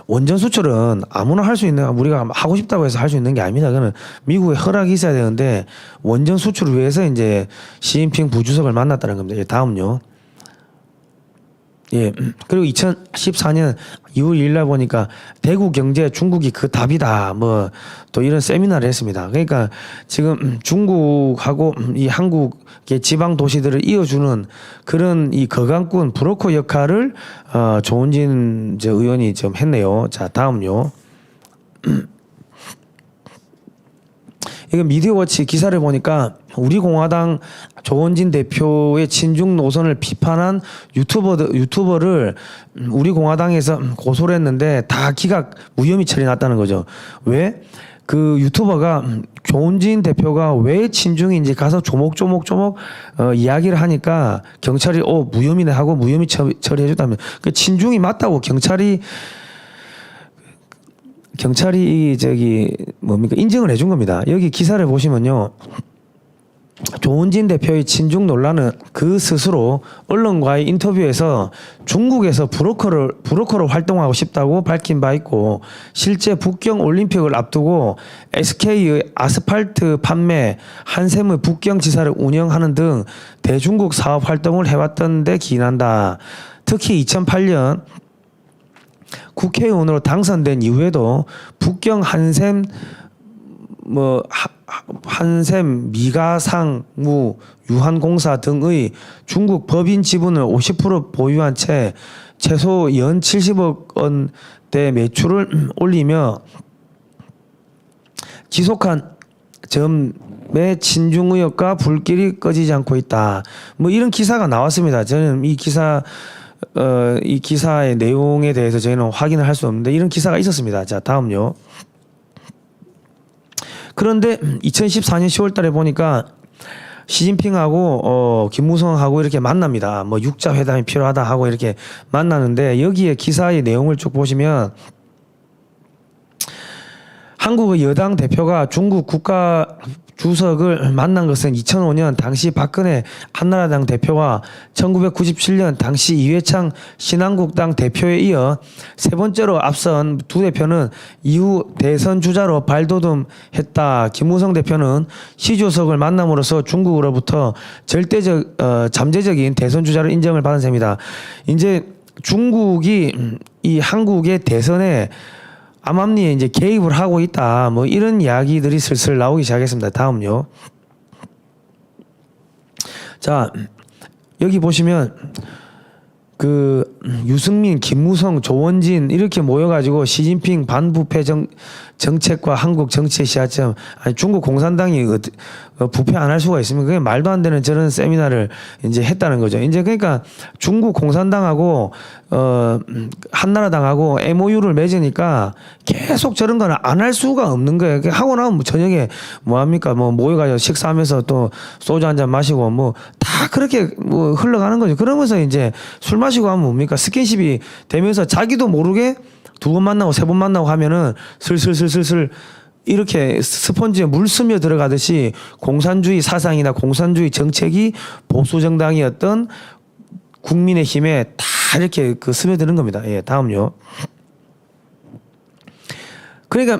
원전 수출은 아무나 할 수 있는, 우리가 하고 싶다고 해서 할 수 있는 게 아닙니다. 그거는 미국의 허락이 있어야 되는데 원전 수출을 위해서 이제 시진핑 부주석을 만났다는 겁니다. 다음요. 예. 그리고 2014년 2월 2일 날 보니까 대구 경제 중국이 그 답이다. 뭐 또 이런 세미나를 했습니다. 그러니까 지금 중국하고 이 한국의 지방 도시들을 이어주는 그런 이 거강꾼 브로커 역할을 조은진 의원이 좀 했네요. 자, 다음요. 이거 미디어워치 기사를 보니까 우리 공화당 조원진 대표의 친중 노선을 비판한 유튜버를 우리 공화당에서 고소를 했는데 다 기각 무혐의 처리 났다는 거죠. 왜? 그 유튜버가 조원진 대표가 왜 친중인지 가서 조목조목 이야기를 하니까 경찰이 무혐의네 하고 무혐의 처리해줬다면 그 친중이 맞다고 경찰이 인정을 해준 겁니다. 여기 기사를 보시면요. 조은진 대표의 친중 논란은 그 스스로 언론과의 인터뷰에서 중국에서 브로커로 활동하고 싶다고 밝힌 바 있고 실제 북경 올림픽을 앞두고 SK의 아스팔트 판매, 한샘의 북경 지사를 운영하는 등 대중국 사업 활동을 해왔던 데 기인한다. 특히 2008년 국회의원으로 당선된 이후에도 북경 한샘 미가상무 유한공사 등의 중국 법인 지분을 50% 보유한 채 최소 연 70억 원대 매출을 올리며 지속한 점의 친중 의혹과 불길이 꺼지지 않고 있다. 뭐 이런 기사가 나왔습니다. 저는 이 기사의 내용에 대해서 저희는 확인을 할 수 없는데 이런 기사가 있었습니다. 자, 다음요. 그런데 2014년 10월 달에 보니까 시진핑하고 김무성하고 이렇게 만납니다. 뭐 6자 회담이 필요하다 하고 이렇게 만나는데 여기에 기사의 내용을 쭉 보시면 한국의 여당 대표가 중국 국가 주석을 만난 것은 2005년 당시 박근혜 한나라당 대표와 1997년 당시 이회창 신한국당 대표에 이어 세 번째로 앞선 두 대표는 이후 대선 주자로 발돋움했다. 김무성 대표는 시 주석을 만남으로써 중국으로부터 잠재적인 대선 주자로 인정을 받은 셈이다. 이제 중국이 이 한국의 대선에 암암리에 이제 개입을 하고 있다. 뭐 이런 이야기들이 슬슬 나오기 시작했습니다. 다음요. 자, 여기 보시면 그 유승민, 김무성, 조원진 이렇게 모여가지고 시진핑 반부패 정책과 한국 정치의 시야점, 중국 공산당이 부패 안 할 수가 있습니까? 그게 말도 안 되는 저런 세미나를 이제 했다는 거죠. 이제 그러니까 중국 공산당하고 한나라당하고 MOU를 맺으니까 계속 저런 거는 안 할 수가 없는 거예요. 하고 나면 뭐 저녁에 뭐 합니까? 뭐 모여가지고 식사하면서 또 소주 한 잔 마시고 뭐 다 그렇게 뭐 흘러가는 거죠. 그러면서 이제 술 마시고 하면 뭡니까? 스킨십이 되면서 자기도 모르게 2번 만나고 3번 만나고 하면은 슬슬슬슬슬 이렇게 스펀지에 물 스며 들어가듯이 공산주의 사상이나 공산주의 정책이 보수 정당이었던 국민의힘에 다 이렇게 스며드는 겁니다. 예, 다음요. 그러니까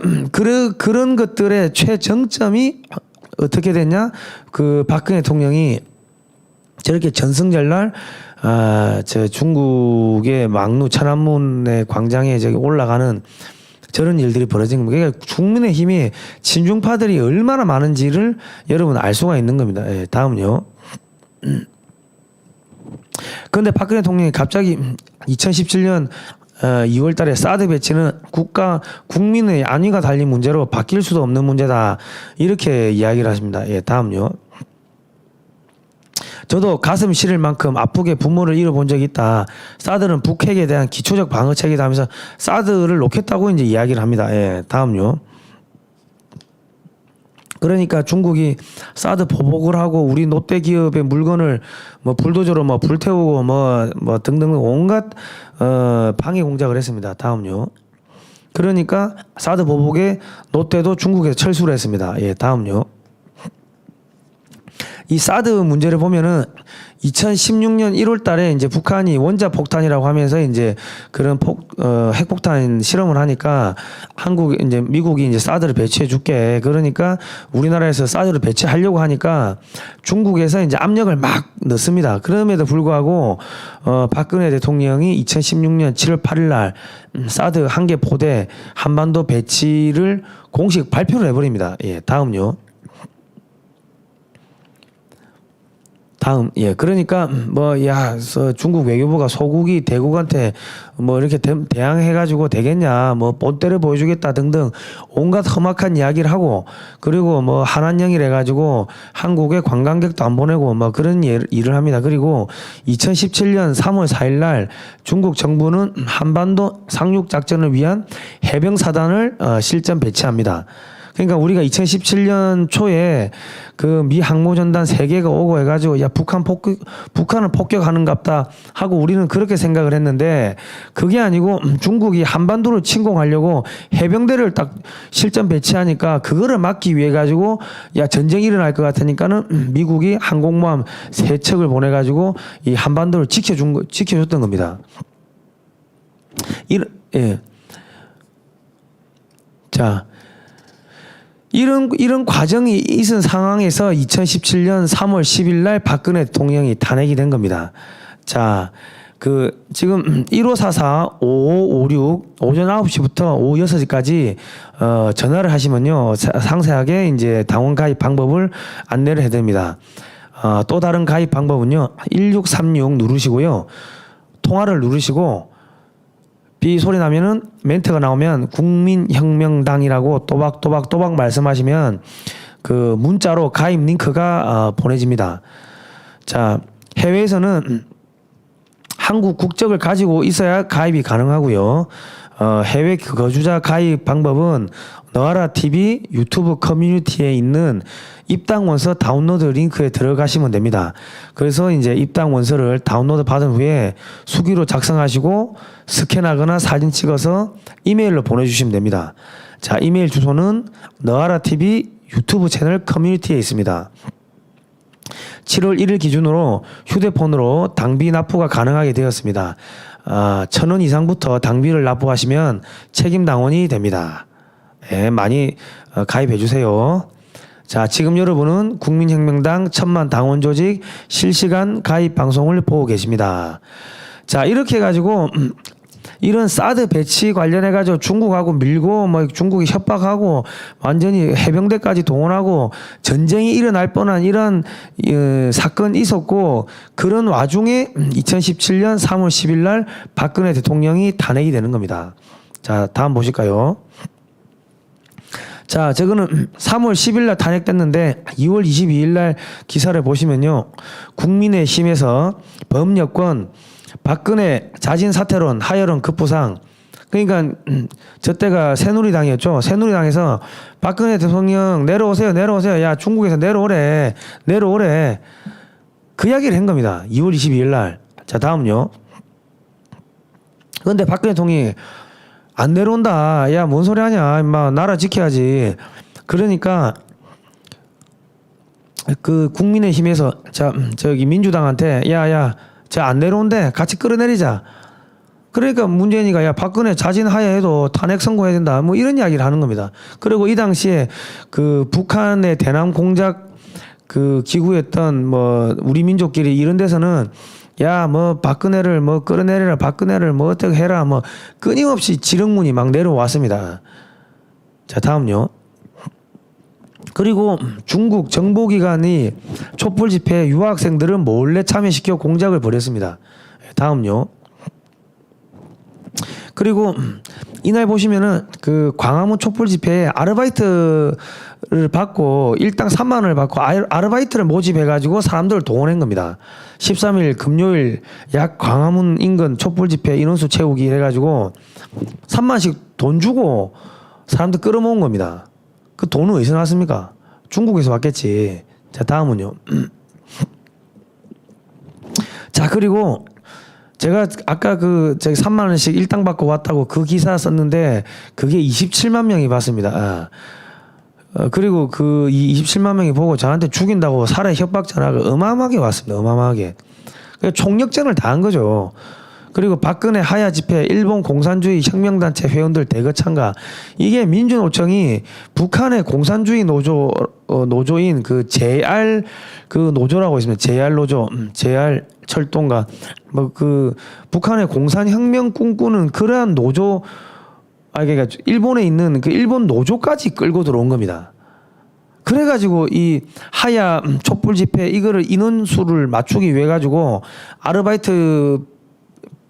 그런 것들의 최정점이 어떻게 됐냐? 박근혜 대통령이 저렇게 전승절날 저 중국의 망루 천안문의 광장에 저기 올라가는 저런 일들이 벌어진 겁니다. 그러니까 국민의힘이 친중파들이 얼마나 많은지를 여러분 알 수가 있는 겁니다. 예, 다음요. 그런데 박근혜 대통령이 갑자기 2017년 2월 달에 사드 배치는 국민의 안위가 달린 문제로 바뀔 수도 없는 문제다. 이렇게 이야기를 하십니다. 예, 다음요. 저도 가슴 시릴 만큼 아프게 부모를 잃어본 적이 있다. 사드는 북핵에 대한 기초적 방어책이다 하면서 사드를 놓겠다고 이제 이야기를 합니다. 예, 다음요. 그러니까 중국이 사드 보복을 하고 우리 롯데 기업의 물건을 뭐 불도저로 뭐 불태우고 뭐 등등 온갖 방해 공작을 했습니다. 다음요. 그러니까 사드 보복에 롯데도 중국에서 철수를 했습니다. 예, 다음요. 이 사드 문제를 보면은 2016년 1월 달에 이제 북한이 원자 폭탄이라고 하면서 이제 그런 핵폭탄 실험을 하니까 미국이 이제 사드를 배치해 줄게. 그러니까 우리나라에서 사드를 배치하려고 하니까 중국에서 이제 압력을 막 넣습니다. 그럼에도 불구하고 박근혜 대통령이 2016년 7월 8일 날 사드 한 개 포대 한반도 배치를 공식 발표를 해버립니다. 예, 다음요. 다음, 예, 그러니까 중국 외교부가 소국이 대국한테 뭐 이렇게 대항해가지고 되겠냐, 뭐 본때를 보여주겠다 등등 온갖 험악한 이야기를 하고, 그리고 뭐 한한령일 해가지고 한국에 관광객도 안 보내고 뭐 그런 일을 합니다. 그리고 2017년 3월 4일 날 중국 정부는 한반도 상륙 작전을 위한 해병 사단을 실전 배치합니다. 그러니까 우리가 2017년 초에 미 항모전단 3개가 오고 해가지고 북한을 폭격하는갑다 하고 우리는 그렇게 생각을 했는데 그게 아니고 중국이 한반도를 침공하려고 해병대를 딱 실전 배치하니까 그거를 막기 위해 가지고 전쟁이 일어날 것 같으니까는 미국이 항공모함 3척을 보내가지고 이 한반도를 지켜줬던 겁니다. 예. 자. 이런 과정이 있은 상황에서 2017년 3월 10일 날 박근혜 대통령이 탄핵이 된 겁니다. 자, 지금 1544, 5556 오전 9시부터 오후 6시까지 전화를 하시면요. 상세하게 이제 당원 가입 방법을 안내를 해 드립니다. 또 다른 가입 방법은요. 1636 누르시고요. 통화를 누르시고 비 소리 나면은 멘트가 나오면 국민혁명당이라고 또박또박 말씀하시면 문자로 가입 링크가 보내집니다. 자, 해외에서는 한국 국적을 가지고 있어야 가입이 가능하고요. 해외 거주자 가입 방법은 너하라 TV 유튜브 커뮤니티에 있는 입당 원서 다운로드 링크에 들어가시면 됩니다. 그래서 이제 입당 원서를 다운로드 받은 후에 수기로 작성하시고 스캔하거나 사진 찍어서 이메일로 보내주시면 됩니다. 자, 이메일 주소는 너하라 TV 유튜브 채널 커뮤니티에 있습니다. 7월 1일 기준으로 휴대폰으로 당비 납부가 가능하게 되었습니다. 1,000원 이상부터 당비를 납부하시면 책임 당원이 됩니다. 예, 많이 가입해 주세요. 자, 지금 여러분은 국민혁명당 1000만 당원 조직 실시간 가입 방송을 보고 계십니다. 자, 이렇게 해가지고 이런 사드 배치 관련해가지고 중국하고 밀고 뭐 중국이 협박하고 완전히 해병대까지 동원하고 전쟁이 일어날 뻔한 이런 사건이 있었고 그런 와중에 2017년 3월 10일 날 박근혜 대통령이 탄핵이 되는 겁니다. 자, 다음 보실까요? 자, 저거는 3월 10일 날 탄핵됐는데 2월 22일 날 기사를 보시면요. 국민의힘에서 범여권 박근혜 자진 사퇴론 하여론 급부상. 그러니까 저 때가 새누리당이었죠. 새누리당에서 박근혜 대통령 내려오세요. 내려오세요. 야, 중국에서 내려오래. 내려오래. 그 이야기를 한 겁니다. 2월 22일 날. 자, 다음요. 그런데 박근혜 대통령이 안 내려온다. 야, 뭔 소리 하냐. 임마, 나라 지켜야지. 그러니까 그 국민의힘에서 저기 민주당한테 야, 저 안 내려온대. 같이 끌어내리자. 그러니까 문재인이가 야, 박근혜 자진 하야해도 탄핵 선고해야 된다. 뭐 이런 이야기를 하는 겁니다. 그리고 이 당시에 그 북한의 대남 공작 그 기구였던 뭐 우리 민족끼리 이런 데서는 야, 뭐 박근혜를 뭐 끌어내려라, 박근혜를 뭐 어떻게 해라, 뭐 끊임없이 지령문이 막 내려왔습니다. 자, 다음요. 그리고 중국 정보기관이 촛불 집회에 유학생들을 몰래 참여시켜 공작을 벌였습니다. 다음요. 그리고 이날 보시면은 그 광화문 촛불 집회에 아르바이트를 받고 일당 3만 원을 받고 아르바이트를 모집해가지고 사람들을 동원한 겁니다. 13일 금요일 약 광화문 인근 촛불 집회 인원수 채우기 해가지고 3만씩 돈 주고 사람들 끌어모은 겁니다. 그 돈은 어디서 나왔습니까? 중국에서 왔겠지. 자, 다음은요. 자, 그리고 제가 아까 저기 3만 원씩 일당 받고 왔다고 그 기사 썼는데 그게 27만 명이 봤습니다. 그리고 이 27만 명이 보고 저한테 죽인다고 살해 협박 전화가 어마어마하게 왔습니다. 어마어마하게. 총력전을 다 한 거죠. 그리고 박근혜 하야 집회 일본 공산주의 혁명단체 회원들 대거 참가. 이게 민주노총이 북한의 공산주의 노조인 그 JR 그 노조라고 있습니다. JR 노조, JR 철도인가 뭐 그 북한의 공산혁명 꿈꾸는 그러한 노조 그러니까 일본에 있는 그 일본 노조까지 끌고 들어온 겁니다. 그래가지고 이 하야 촛불 집회 이거를 인원수를 맞추기 위해 가지고 아르바이트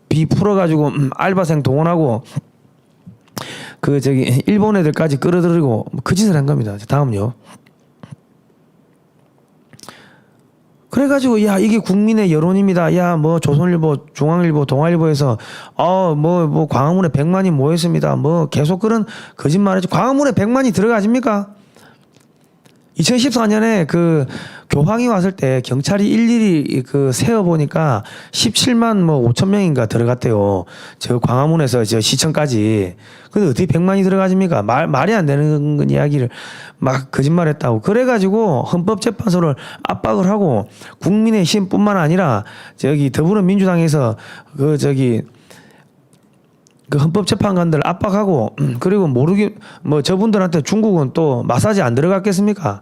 비 풀어가지고 알바생 동원하고 그 저기 일본 애들까지 끌어들이고 그 짓을 한 겁니다. 다음요. 그래가지고 야, 이게 국민의 여론입니다. 야, 뭐 조선일보, 중앙일보, 동아일보에서 뭐 광화문에 100만이 모였습니다. 뭐 계속 그런 거짓말이죠. 광화문에 100만이 들어가십니까? 2014년에 그 교황이 왔을 때 경찰이 일일이 그 세어 보니까 17만 뭐 5천 명인가 들어갔대요. 저 광화문에서 저 시청까지. 근데 어떻게 100만이 들어가십니까? 말이 안 되는 이야기를 막 거짓말했다고. 그래가지고 헌법재판소를 압박을 하고 국민의힘뿐만 아니라 저기 더불어민주당에서 그 헌법재판관들 압박하고 그리고 뭐 저분들한테 중국은 또 마사지 안 들어갔겠습니까?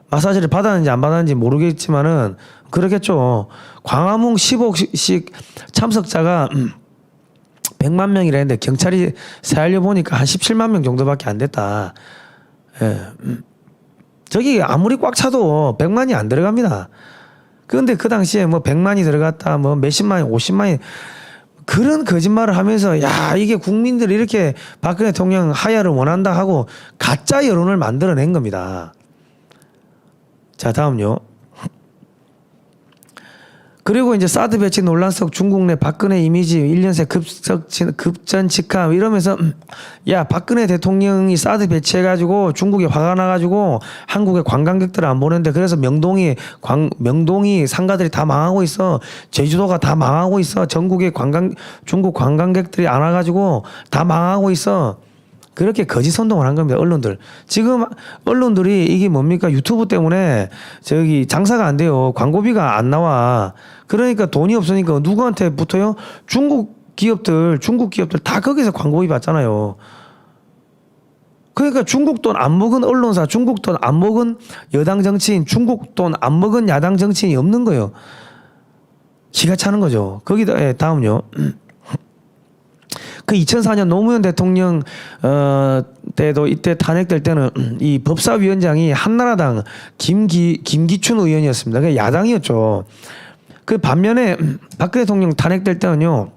마사지를 받았는지 안 받았는지 모르겠지만은 그러겠죠. 광화문 15씩 참석자가 100만 명이라 했는데 경찰이 세알려 보니까 한 17만 명 정도밖에 안 됐다. 예. 저기 아무리 꽉 차도 100만이 안 들어갑니다. 그런데 그 당시에 뭐 100만이 들어갔다 뭐 몇십만이 50만이 그런 거짓말을 하면서 야, 이게 국민들이 이렇게 박근혜 대통령 하야를 원한다 하고 가짜 여론을 만들어낸 겁니다. 자, 다음요. 그리고 이제 사드 배치 논란 속 중국 내 박근혜 이미지 1년 새 급전 직함 이러면서 야, 박근혜 대통령이 사드 배치해가지고 중국에 화가 나가지고 한국에 관광객들을 안 보는데 그래서 명동이 상가들이 다 망하고 있어. 제주도가 다 망하고 있어. 전국에 중국 관광객들이 안 와가지고 다 망하고 있어. 그렇게 거짓 선동을 한 겁니다. 언론들. 지금 언론들이 이게 뭡니까? 유튜브 때문에 저기 장사가 안 돼요. 광고비가 안 나와. 그러니까 돈이 없으니까 누구한테 붙어요? 중국 기업들 다 거기서 광고비 받잖아요. 그러니까 중국 돈 안 먹은 언론사, 중국 돈 안 먹은 여당 정치인, 중국 돈 안 먹은 야당 정치인이 없는 거예요. 기가 차는 거죠. 거기다 다음요. 그 2004년 노무현 대통령 때도 이때 탄핵될 때는 이 법사위원장이 한나라당 김기춘 의원이었습니다. 그 야당이었죠. 그 반면에 박근혜 대통령 탄핵될 때는요.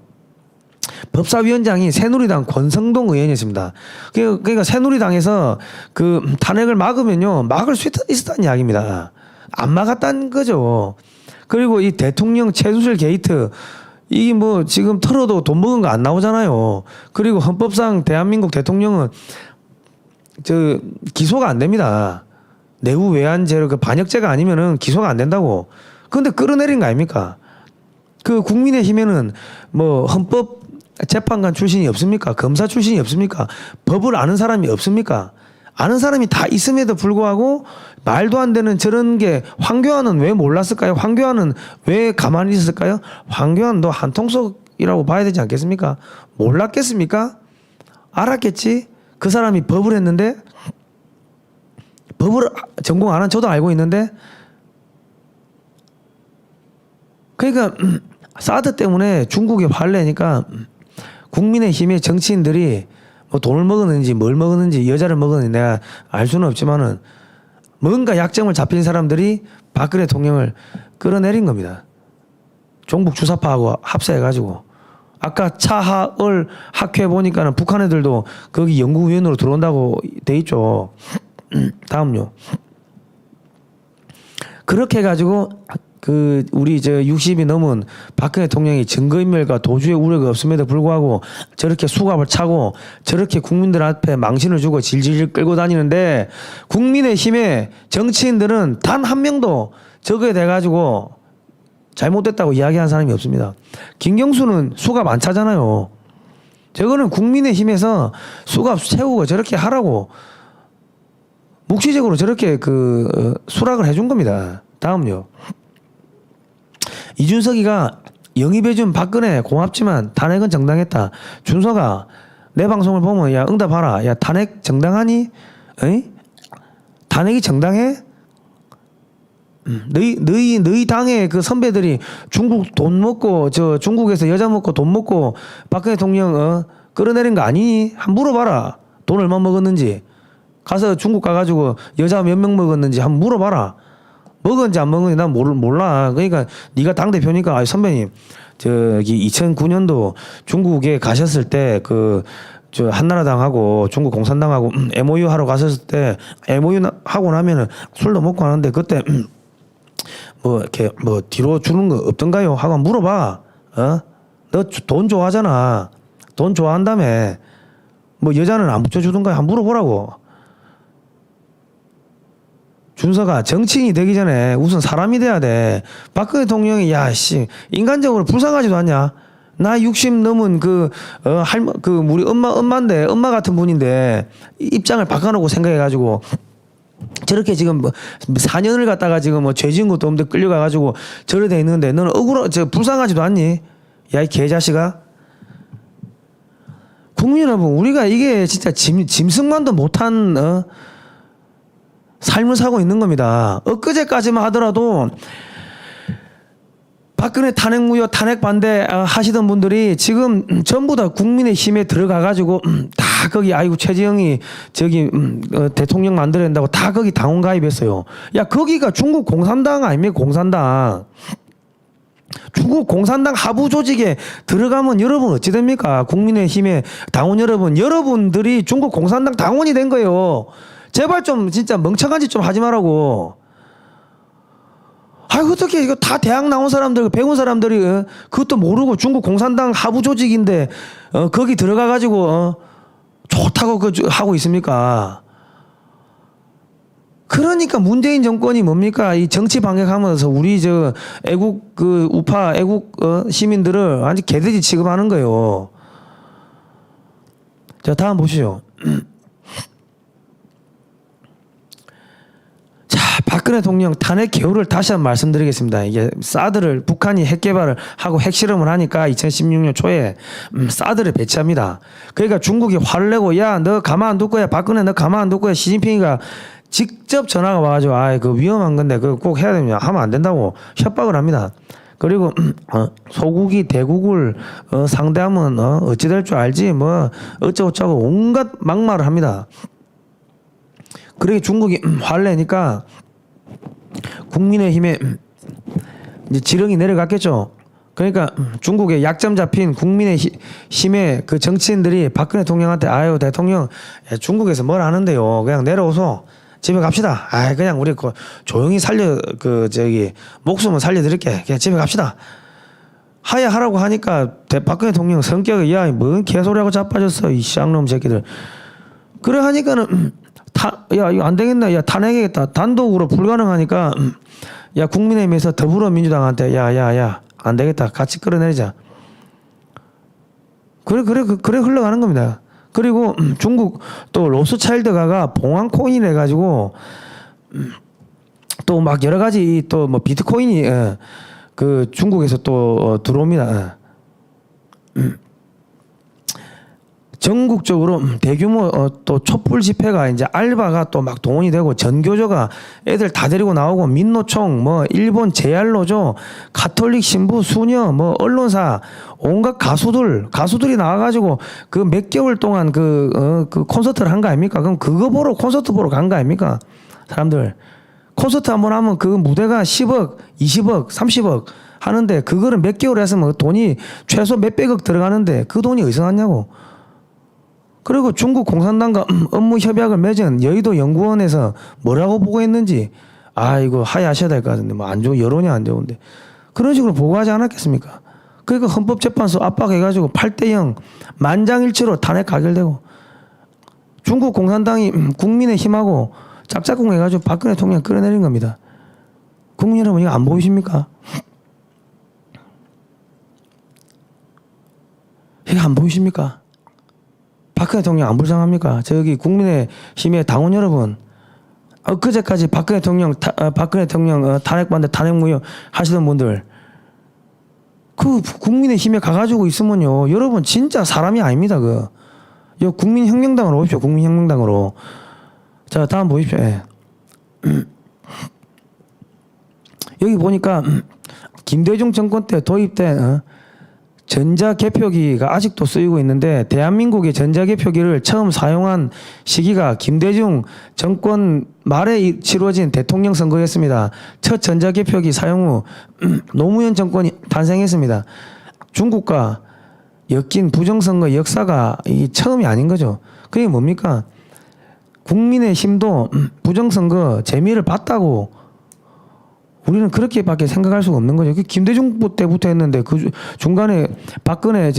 법사위원장이 새누리당 권성동 의원이었습니다. 그러니까 새누리당에서 그 탄핵을 막으면요, 막을 수 있었다는 이야기입니다. 안 막았다는 거죠. 그리고 이 대통령 최순실 게이트, 이 뭐 지금 털어도 돈 먹은 거 안 나오잖아요. 그리고 헌법상 대한민국 대통령은 저 기소가 안 됩니다. 내후 외환죄로 그 반역죄가 아니면은 기소가 안 된다고. 그런데 끌어내린 거 아닙니까? 그 국민의힘에는 뭐 헌법 재판관 출신이 없습니까? 검사 출신이 없습니까? 법을 아는 사람이 없습니까? 아는 사람이 다 있음에도 불구하고 말도 안 되는 저런 게 황교안은 왜 몰랐을까요? 황교안은 왜 가만히 있었을까요? 황교안도 한통속이라고 봐야 되지 않겠습니까? 몰랐겠습니까? 알았겠지? 그 사람이 법을 했는데, 법을 전공 안 한 저도 알고 있는데, 그러니까 사드 때문에 중국이 화내니까 국민의힘의 정치인들이 뭐 돈을 먹었는지 뭘 먹었는지 여자를 먹었는지 내가 알 수는 없지만은 뭔가 약점을 잡힌 사람들이 박근혜 대통령을 끌어내린 겁니다. 종북 주사파하고 합세해가지고. 아까 차하을 학회 보니까는 북한 애들도 거기 연구위원으로 들어온다고 돼 있죠. 다음요. 그렇게 해가지고 그 우리 저 60이 넘은 박근혜 대통령이 증거인멸과 도주의 우려가 없음에도 불구하고 저렇게 수갑을 차고 저렇게 국민들 앞에 망신을 주고 질질 끌고 다니는데 국민의힘의 정치인들은 단 한 명도 저거에 대해 가지고 잘못됐다고 이야기한 사람이 없습니다. 김경수는 수갑 안 차잖아요. 저거는 국민의힘에서 수갑 채우고 저렇게 하라고 묵시적으로 저렇게 그 수락을 해준 겁니다. 다음요. 이준석이가 영입해준 박근혜 고맙지만 탄핵은 정당했다. 준석아, 내 방송을 보면 야 응답하라. 야 탄핵 정당하니? 에이? 탄핵이 정당해? 너희 당의 그 선배들이 중국 돈 먹고 저 중국에서 여자 먹고 돈 먹고 박근혜 대통령 끌어내린 거 아니니? 한번 물어봐라. 돈 얼마 먹었는지. 가서 중국 가가지고 여자 몇 명 먹었는지 한번 물어봐라. 먹었는지 안 먹었는지 난 몰라. 그러니까 네가 당대표니까 아 선배님 저기 2009년도 중국에 가셨을 때 그 저 한나라당하고 중국 공산당하고 MOU 하러 갔었을 때 MOU 하고 나면은 술도 먹고 하는데 그때 뭐 이렇게 뭐 뒤로 주는 거 없던가요? 하고 물어봐. 너 돈 좋아하잖아. 돈 좋아한다며. 뭐 여자는 안 붙여주던가 한번 물어보라고. 준서가 정치인이 되기 전에 우선 사람이 돼야 돼. 박근혜 대통령이 야씨 인간적으로 불쌍하지도 않냐? 나 60 넘은 그 우리 엄마인데 엄마 같은 분인데 입장을 바꿔놓고 생각해가지고 저렇게 지금 뭐 4년을 갖다가 지금 뭐 죄 지은 것도 없는데 끌려가가지고 저래 돼 있는데 너는 저 불쌍하지도 않니? 야 이 개자식아. 국민 여러분 우리가 이게 진짜 짐승만도 못한 삶을 사고 있는 겁니다. 엊그제까지만 하더라도 박근혜 탄핵 무효 탄핵 반대 하시던 분들이 지금 전부 다 국민의힘에 들어가가지고 다 거기 아이고 최재형이 저기 대통령 만들어야 된다고 다 거기 당원 가입했어요. 야 거기가 중국 공산당 아닙니까? 공산당. 중국 공산당 하부 조직에 들어가면 여러분 어찌 됩니까? 국민의힘의 당원 여러분들이 중국 공산당 당원이 된 거예요. 제발 좀 진짜 멍청한 짓 좀 하지 말라고. 아이고 어떻게 이거 다 대학 나온 사람들 배운 사람들이 그것도 모르고 중국 공산당 하부 조직인데 거기 들어가 가지고 좋다고 하고 있습니까? 그러니까 문재인 정권이 뭡니까? 이 정치 방역하면서 우리 저 애국 그 우파 애국 시민들을 완전 개돼지 취급하는 거예요. 자 다음 보시죠. 박근혜 대통령 탄핵 개요를 다시 한번 말씀드리겠습니다. 이게 사드를 북한이 핵 개발을 하고 핵실험을 하니까 2016년 초에 사드를 배치합니다. 그러니까 중국이 화를 내고 야 너 가만 안 둘 거야. 박근혜 너 가만 안 둘 거야. 시진핑이가 직접 전화가 와가지고 그 위험한 건데 그거 꼭 해야 됩니다. 하면 안 된다고 협박을 합니다. 그리고 소국이 대국을 상대하면 어찌 될 줄 알지 뭐 어쩌고저쩌고 온갖 막말을 합니다. 그러게 중국이 화를 내니까 국민의힘에 이제 지령이 내려갔겠죠. 그러니까 중국의 약점 잡힌 국민의힘의 그 정치인들이 박근혜 대통령한테 아유 대통령 중국에서 뭘 하는데요. 그냥 내려오소. 집에 갑시다. 아 그냥 우리 그 조용히 살려 그 저기 목숨은 살려드릴게. 그냥 집에 갑시다. 하야 하라고 하니까 박근혜 대통령 성격이 야 뭔 개소리하고 자빠졌어 이 쌍놈 새끼들. 그래 하니까는 야 이거 안 되겠나 야 탄핵해야겠다. 단독으로 불가능하니까 야 국민의힘에서 더불어민주당한테 야야야 안 되겠다. 같이 끌어내리자. 그래 흘러가는 겁니다. 그리고 중국 또 로스차일드가가 봉황 코인 해가지고 또 막 여러 가지 또 뭐 비트코인이 그 중국에서 또 들어옵니다. 전국적으로 대규모 또 촛불 집회가 이제 알바가 또 막 동원이 되고 전교조가 애들 다 데리고 나오고 민노총 뭐 일본 제알노조 가톨릭 신부 수녀 뭐 언론사 온갖 가수들이 나와가지고 그 몇 개월 동안 그 콘서트를 한 거 아닙니까? 그럼 그거 보러 콘서트 보러 간 거 아닙니까? 사람들 콘서트 한번 하면 그 무대가 10억, 20억, 30억 하는데 그거를 몇 개월 했으면 돈이 최소 몇백억 들어가는데 그 돈이 어디서 났냐고. 그리고 중국 공산당과 업무 협약을 맺은 여의도 연구원에서 뭐라고 보고했는지 이거 하야하셔야 될 것 같은데 뭐 안 좋은 여론이 안 좋은데 그런 식으로 보고하지 않았겠습니까? 그러니까 헌법재판소 압박해가지고 8대0 만장일치로 탄핵 가결되고 중국 공산당이 국민의힘하고 짝짝꿍 해가지고 박근혜 대통령 끌어내린 겁니다. 국민 여러분 이거 안 보이십니까? 이거 안 보이십니까? 박근혜 대통령 안 불쌍합니까? 저기 국민의힘의 당원 여러분, 엊그제까지 박근혜 대통령 탄핵받는데 탄핵무효 하시던 분들, 그 국민의힘에 가가지고 있으면요, 여러분 진짜 사람이 아닙니다. 국민혁명당으로 오십시오. 국민혁명당으로. 자, 다음 보십시오. 예. 여기 보니까 김대중 정권 때 도입된 전자개표기가 아직도 쓰이고 있는데 대한민국의 전자개표기를 처음 사용한 시기가 김대중 정권 말에 치러진 대통령 선거였습니다. 첫 전자개표기 사용 후 노무현 정권이 탄생했습니다. 중국과 엮인 부정선거 역사가 이 처음이 아닌 거죠. 그게 뭡니까? 국민의힘도 부정선거 재미를 봤다고 우리는 그렇게밖에 생각할 수가 없는 거죠. 김대중 때부터 했는데 그 중간에 박근혜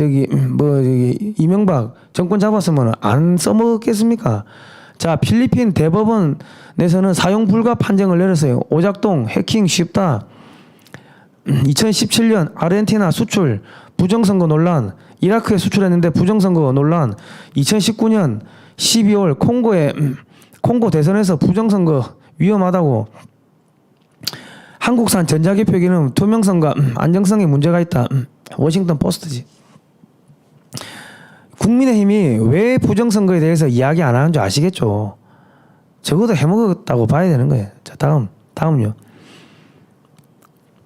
이명박 정권 잡았으면 안 써먹겠습니까? 자, 필리핀 대법원에서는 사용 불가 판정을 내렸어요. 오작동 해킹 쉽다. 2017년 아르헨티나 수출 부정선거 논란, 이라크에 수출했는데 부정선거 논란, 2019년 12월 콩고 대선에서 부정선거 위험하다고. 한국산 전자개표기는 투명성과 안정성에 문제가 있다. 워싱턴 포스트지. 국민의힘이 왜 부정선거에 대해서 이야기 안 하는 줄 아시겠죠? 적어도 해먹었다고 봐야 되는 거예요. 자, 다음요.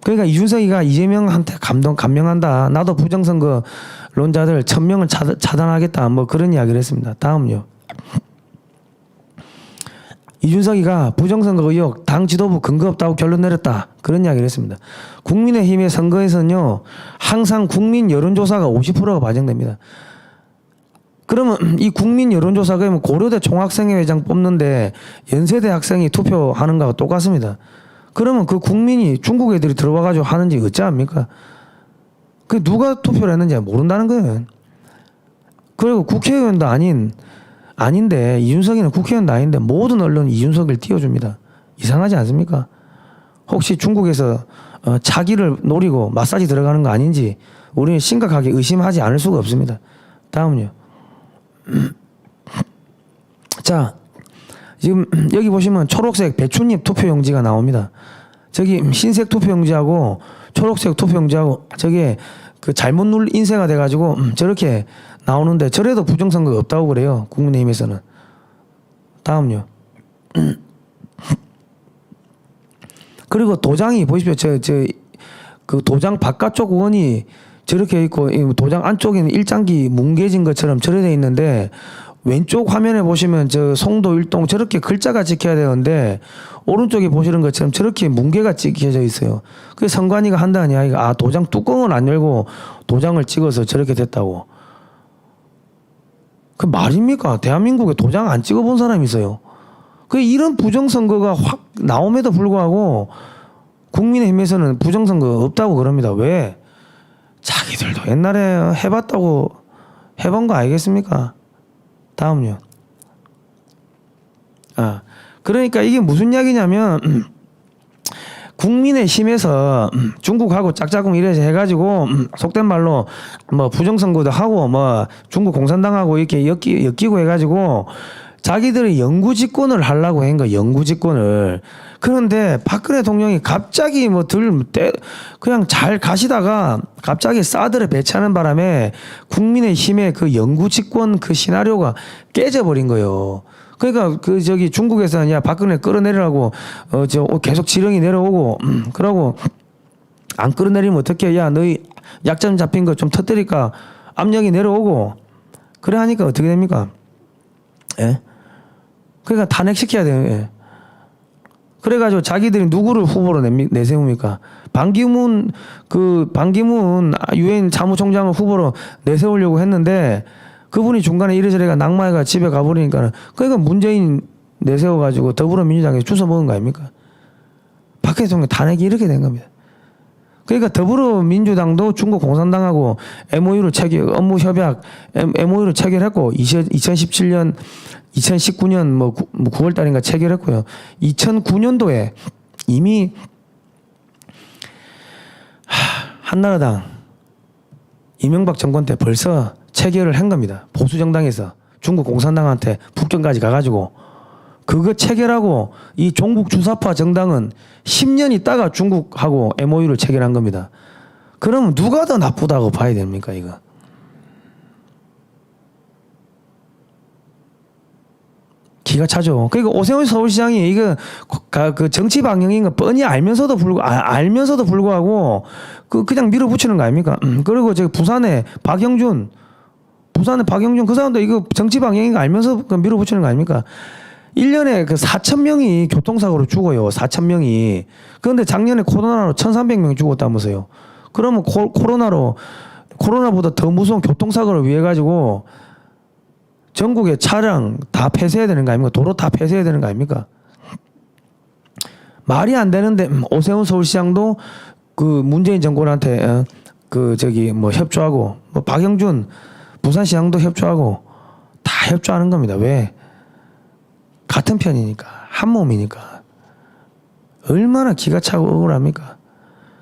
그러니까 이준석이가 이재명한테 감명한다. 나도 부정선거론자들 1000명을 차단하겠다. 뭐 그런 이야기를 했습니다. 다음요. 이준석이가 부정선거 의혹 당 지도부 근거 없다고 결론 내렸다. 그런 이야기를 했습니다. 국민의힘의 선거에서는요. 항상 국민 여론조사가 50%가 반영됩니다. 그러면 이 국민 여론조사가 고려대 총학생회장 뽑는데 연세대 학생이 투표하는 거하고 똑같습니다. 그러면 그 국민이 중국 애들이 들어와가지고 하는지 어찌합니까? 그 누가 투표를 했는지 모른다는 거예요. 그리고 국회의원도 아닌데 이준석이는 국회의원도 아닌데 모든 언론이 이준석을 띄워줍니다. 이상하지 않습니까? 혹시 중국에서 차기를 노리고 마사지 들어가는 거 아닌지 우리는 심각하게 의심하지 않을 수가 없습니다. 다음요. 자, 지금 여기 보시면 초록색 배춧잎 투표용지가 나옵니다. 저기 흰색 투표용지하고 초록색 투표용지하고 저게 그 잘못 인쇄가 돼가지고 저렇게 나오는데 저래도 부정선거가 없다고 그래요. 국민의힘에서는. 다음요. 그리고 도장이 보십시오. 그 도장 바깥쪽 원이 저렇게 있고 도장 안쪽에는 일장기 뭉개진 것처럼 저래 돼 있는데 왼쪽 화면에 보시면 저 송도 일동 저렇게 글자가 찍혀야 되는데 오른쪽에 보시는 것처럼 저렇게 뭉개가 찍혀져 있어요. 그 선관위가 한다는 이야기가 아 도장 뚜껑을 안 열고 도장을 찍어서 저렇게 됐다고. 그 말입니까? 대한민국에 도장 안 찍어본 사람이 있어요. 그 이런 부정선거가 확 나옴에도 불구하고 국민의힘에서는 부정선거 없다고 그럽니다. 왜? 자기들도 옛날에 해봤다고 해본 거 아니겠습니까? 다음요. 그러니까 이게 무슨 이야기냐면 국민의힘에서 중국하고 짝짝꿍 이래서 해가지고 속된 말로 뭐 부정선거도 하고 뭐 중국 공산당하고 이렇게 엮이고 해가지고 자기들이 영구집권을 하려고 한 거 영구집권을. 그런데 박근혜 대통령이 갑자기 뭐 그냥 잘 가시다가 갑자기 사드를 배치하는 바람에 국민의힘의 그 영구집권 그 시나리오가 깨져버린 거예요. 그러니까 그 저기 중국에서는 야 박근혜 끌어내리라고 계속 지령이 내려오고 그러고 안 끌어내리면 어떻게 야 너희 약점 잡힌 거 좀 터뜨릴까 압력이 내려오고 그래 하니까 어떻게 됩니까? 예? 그러니까 탄핵시켜야 돼요. 예. 그래가지고 자기들이 누구를 후보로 내세웁니까? 반기문 유엔 사무총장을 후보로 내세우려고 했는데 그분이 중간에 이래저래가 낙마해가 집에 가버리니까 그러니까 문재인 내세워가지고 더불어민주당에 주워 먹은 거 아닙니까? 박근혜 대통령 탄핵이 이렇게 된 겁니다. 그러니까 더불어민주당도 중국 공산당하고 MOU를 업무 협약 MOU를 체결했고 2017년 2019년 뭐 9월 달인가 체결했고요. 2009년도에 이미 한나라당 이명박 정권 때 벌써 체결을 한 겁니다. 보수 정당에서 중국 공산당한테 북경까지 가가지고 그거 체결하고 이 종북 주사파 정당은 10년 있다가 중국하고 MOU를 체결한 겁니다. 그러면 누가 더 나쁘다고 봐야 됩니까 이거? 기가 차죠. 그러니까 오세훈 서울시장이 이거 그 정치 방향인 거 뻔히 알면서도 불구하고 그냥 밀어붙이는 거 아닙니까? 그리고 저기 부산의 박영준 그 사람도 이거 정치 방향인 거 알면서 밀어붙이는 거 아닙니까? 1년에 그 4,000명이 교통사고로 죽어요. 4,000명이. 그런데 작년에 코로나로 1,300명 죽었다면서요. 그러면 코로나보다 더 무서운 교통사고를 위해 가지고 전국의 차량 다 폐쇄해야 되는 거 아닙니까? 도로 다 폐쇄해야 되는 거 아닙니까? 말이 안 되는데 오세훈 서울시장도 그 문재인 정권한테 협조하고 뭐 박영준 부산시장도 협조하고 다 협조하는 겁니다. 왜? 같은 편이니까 한 몸이니까 얼마나 기가 차고 억울합니까?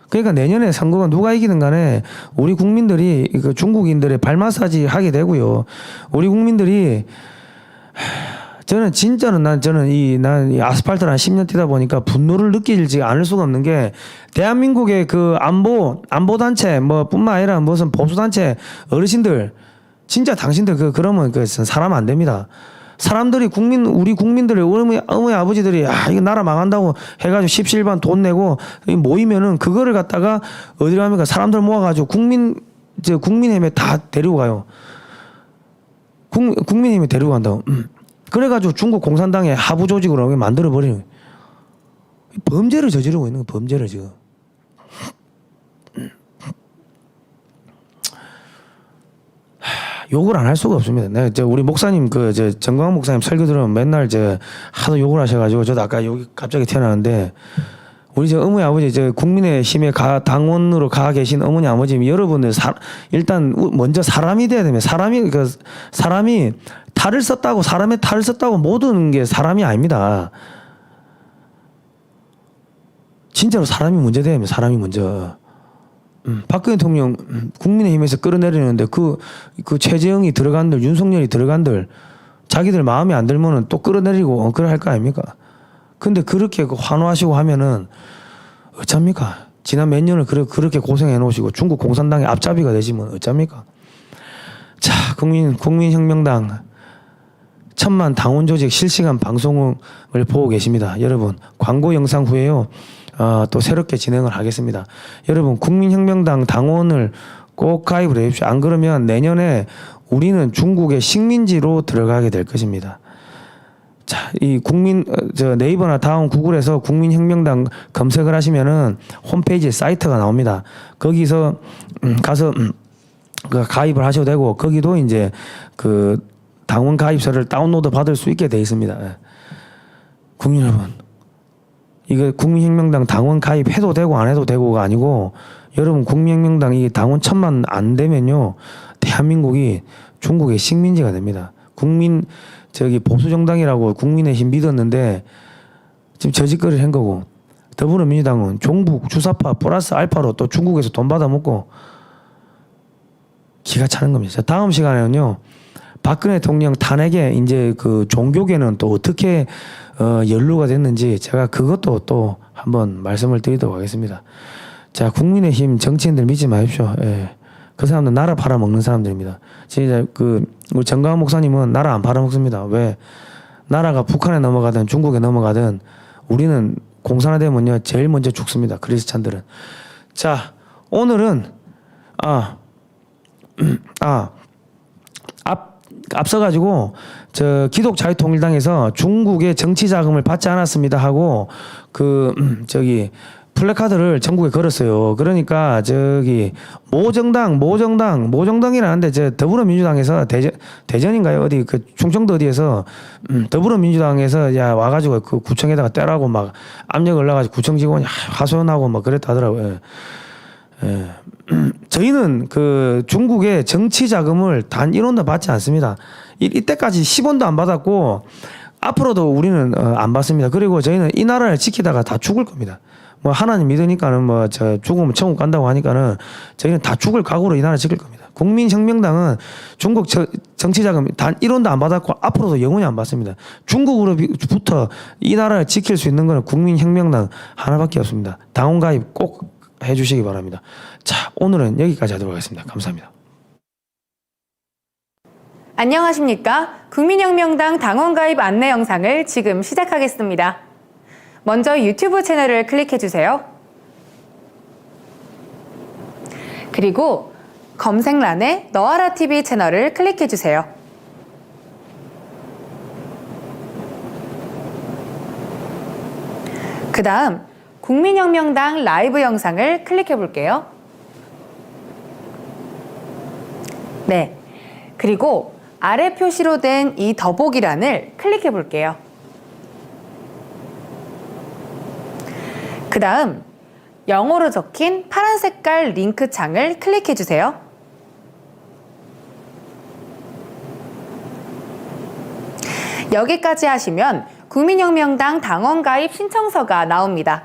그러니까 내년에 선거가 누가 이기든 간에 우리 국민들이 그 중국인들의 발 마사지 하게 되고요. 우리 국민들이 저는 진짜는 저는 이 아스팔트를 한 10년 뛰다 보니까 분노를 느끼지 않을 수가 없는 게 대한민국의 그 안보 단체 뭐 뿐만 아니라 무슨 보수 단체 어르신들 진짜 당신들 그러면 사람 안 됩니다. 사람들이 우리 국민들의 어머니 아버지들이 이거 나라 망한다고 해가지고 십시일반 돈 내고 모이면은 그거를 갖다가 어디로 합니까? 사람들 모아가지고 국민의힘에 다 데리고 가요. 국민의힘에 데리고 간다고. 그래가지고 중국 공산당의 하부 조직으로 만들어 버리는 범죄를 저지르고 있는 거 범죄를 지금. 욕을 안 할 수가 없습니다. 내가 우리 목사님 정광 목사님 설교 들으면 맨날 하도 욕을 하셔가지고 저도 아까 여기 갑자기 튀어나왔는데 우리 어머니 아버지 국민의힘에 당원으로 가 계신 어머니 아버지 여러분들 일단 먼저 사람이 돼야 됩니다. 사람이 탈을 썼다고 사람의 탈을 썼다고 모든 게 사람이 아닙니다. 진짜로 사람이 문제 돼야 됩니다. 사람이 먼저. 박근혜 대통령 국민의힘에서 끌어내리는데 그 최재형이 들어간들 윤석열이 들어간들 자기들 마음에 안 들면은 또 끌어내리고 그래 할 거 아닙니까? 근데 그렇게 환호하시고 하면은 어쩝니까? 지난 몇 년을 그렇게 고생해 놓으시고 중국 공산당의 앞잡이가 되시면 어쩝니까? 자, 국민혁명당 1,000만 당원 조직 실시간 방송을 보고 계십니다. 여러분 광고 영상 후에요. 또 새롭게 진행을 하겠습니다. 여러분 국민혁명당 당원을 꼭 가입을 해주십시오. 안 그러면 내년에 우리는 중국의 식민지로 들어가게 될 것입니다. 자, 이 네이버나 다음 구글에서 국민혁명당 검색을 하시면은 홈페이지에 사이트가 나옵니다. 거기서 가서 가입을 하셔도 되고, 거기도 이제 그 당원 가입서를 다운로드 받을 수 있게 돼 있습니다. 예. 국민 여러분, 이거 국민혁명당 당원 가입해도 되고 안 해도 되고가 아니고, 여러분 국민혁명당 이 당원 1000만 안 되면요, 대한민국이 중국의 식민지가 됩니다. 보수정당이라고 국민의힘 믿었는데 지금 저짓거리를 한 거고, 더불어민주당은 종북 주사파 플러스 알파로 또 중국에서 돈 받아먹고 기가 차는 겁니다. 자, 다음 시간에는요, 박근혜 대통령 탄핵에 이제 그 종교계는 또 어떻게 연루가 됐는지 제가 그것도 또 한번 말씀을 드리도록 하겠습니다. 자, 국민의힘 정치인들 믿지 마십시오. 예. 그 사람들 나라 팔아먹는 사람들입니다. 진짜 우리 정강훈 목사님은 나라 안 팔아먹습니다. 왜? 나라가 북한에 넘어가든 중국에 넘어가든 우리는 공산화되면요 제일 먼저 죽습니다. 크리스찬들은. 자, 오늘은 앞서가지고 기독자유통일당에서 중국의 정치 자금을 받지 않았습니다 하고 플래카드를 전국에 걸었어요. 그러니까 모정당이라는데 더불어민주당에서 대전인가요? 어디 충청도 어디에서 더불어민주당에서 와가지고 그 구청에다가 떼라고 막 압력을 넣어가지고 구청 직원이 하소연하고 막 그랬다 하더라고요. 예. 저희는 중국의 정치 자금을 단 1원도 받지 않습니다. 이때까지 10원도 안 받았고 앞으로도 우리는 안 받습니다. 그리고 저희는 이 나라를 지키다가 다 죽을 겁니다. 뭐 하나님 믿으니까는 죽으면 천국 간다고 하니까는 저희는 다 죽을 각오로 이 나라 지킬 겁니다. 국민혁명당은 중국 정치 자금 단 1원도 안 받았고 앞으로도 영원히 안 받습니다. 중국으로부터 이 나라를 지킬 수 있는 것은 국민혁명당 하나밖에 없습니다. 당원 가입 꼭 해주시기 바랍니다. 자, 오늘은 여기까지 하도록 하겠습니다. 감사합니다. 안녕하십니까? 국민혁명당 당원가입 안내 영상을 지금 시작하겠습니다. 먼저 유튜브 채널을 클릭해주세요. 그리고 검색란에 너하라TV 채널을 클릭해주세요. 그 다음 국민혁명당 라이브 영상을 클릭해볼게요. 네, 그리고 아래 표시로 된 이 더보기란을 클릭해 볼게요. 그 다음 영어로 적힌 파란 색깔 링크 창을 클릭해 주세요. 여기까지 하시면 국민혁명당 당원가입 신청서가 나옵니다.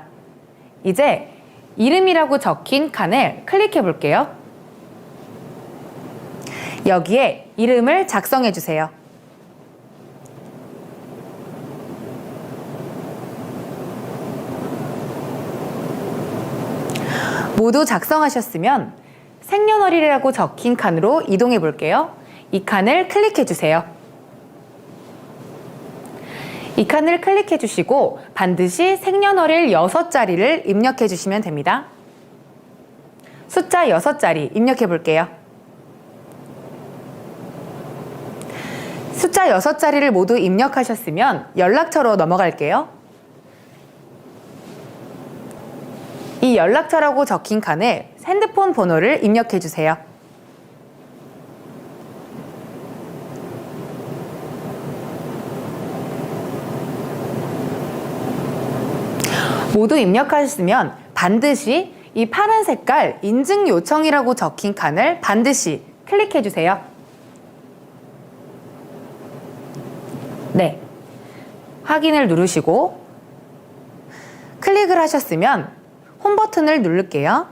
이제 이름이라고 적힌 칸을 클릭해 볼게요. 여기에 이름을 작성해 주세요. 모두 작성하셨으면 생년월일이라고 적힌 칸으로 이동해 볼게요. 이 칸을 클릭해 주세요. 이 칸을 클릭해 주시고 반드시 생년월일 6자리를 입력해 주시면 됩니다. 숫자 6자리 입력해 볼게요. 숫자 6자리를 모두 입력하셨으면 연락처로 넘어갈게요. 이 연락처라고 적힌 칸에 핸드폰 번호를 입력해 주세요. 모두 입력하셨으면 반드시 이 파란 색깔 인증 요청이라고 적힌 칸을 반드시 클릭해 주세요. 네, 확인을 누르시고 클릭을 하셨으면 홈 버튼을 누를게요.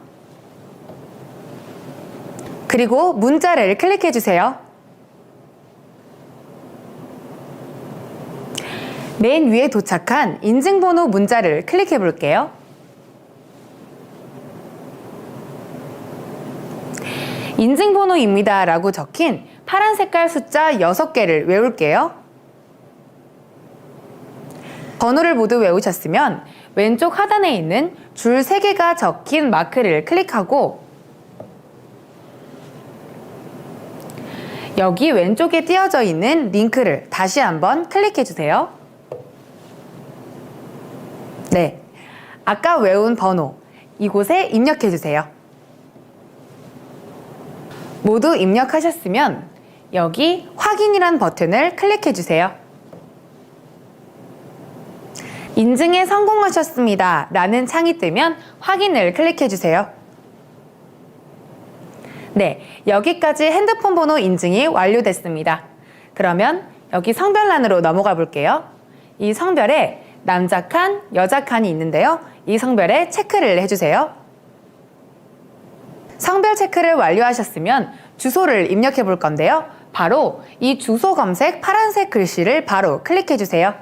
그리고 문자를 클릭해 주세요. 맨 위에 도착한 인증번호 문자를 클릭해 볼게요. 인증번호입니다 라고 적힌 파란 색깔 숫자 6개를 외울게요. 번호를 모두 외우셨으면 왼쪽 하단에 있는 줄 3개가 적힌 마크를 클릭하고 여기 왼쪽에 띄어져 있는 링크를 다시 한번 클릭해 주세요. 네, 아까 외운 번호 이곳에 입력해 주세요. 모두 입력하셨으면 여기 확인이란 버튼을 클릭해 주세요. 인증에 성공하셨습니다 라는 창이 뜨면 확인을 클릭해 주세요. 네, 여기까지 핸드폰 번호 인증이 완료됐습니다. 그러면 여기 성별란으로 넘어가 볼게요. 이 성별에 남자 칸, 여자 칸이 있는데요. 이 성별에 체크를 해주세요. 성별 체크를 완료하셨으면 주소를 입력해 볼 건데요. 바로 이 주소 검색 파란색 글씨를 바로 클릭해 주세요.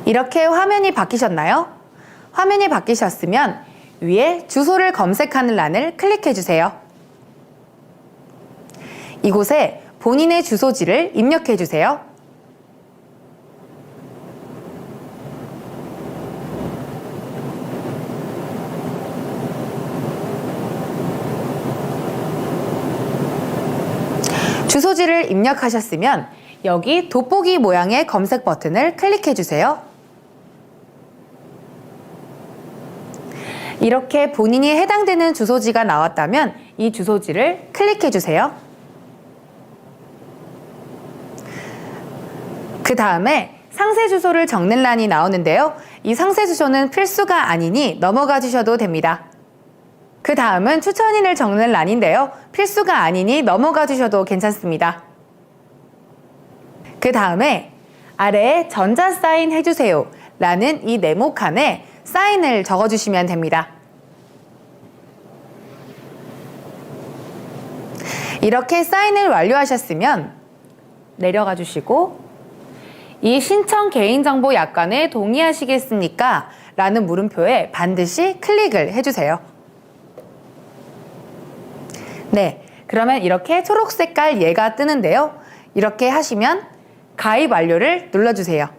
이렇게 화면이 바뀌셨나요? 화면이 바뀌셨으면 위에 주소를 검색하는 란을 클릭해 주세요. 이곳에 본인의 주소지를 입력해 주세요. 주소지를 입력하셨으면 여기 돋보기 모양의 검색 버튼을 클릭해 주세요. 이렇게 본인이 해당되는 주소지가 나왔다면 이 주소지를 클릭해 주세요. 그 다음에 상세 주소를 적는 란이 나오는데요. 이 상세 주소는 필수가 아니니 넘어가 주셔도 됩니다. 그 다음은 추천인을 적는 란인데요. 필수가 아니니 넘어가 주셔도 괜찮습니다. 그 다음에 아래에 전자 사인 해주세요 라는 이 네모칸에 사인을 적어주시면 됩니다. 이렇게 사인을 완료하셨으면 내려가 주시고 이 신청 개인정보 약관에 동의하시겠습니까? 라는 물음표에 반드시 클릭을 해주세요. 네, 그러면 이렇게 초록 색깔 얘가 뜨는데요. 이렇게 하시면 가입 완료를 눌러주세요.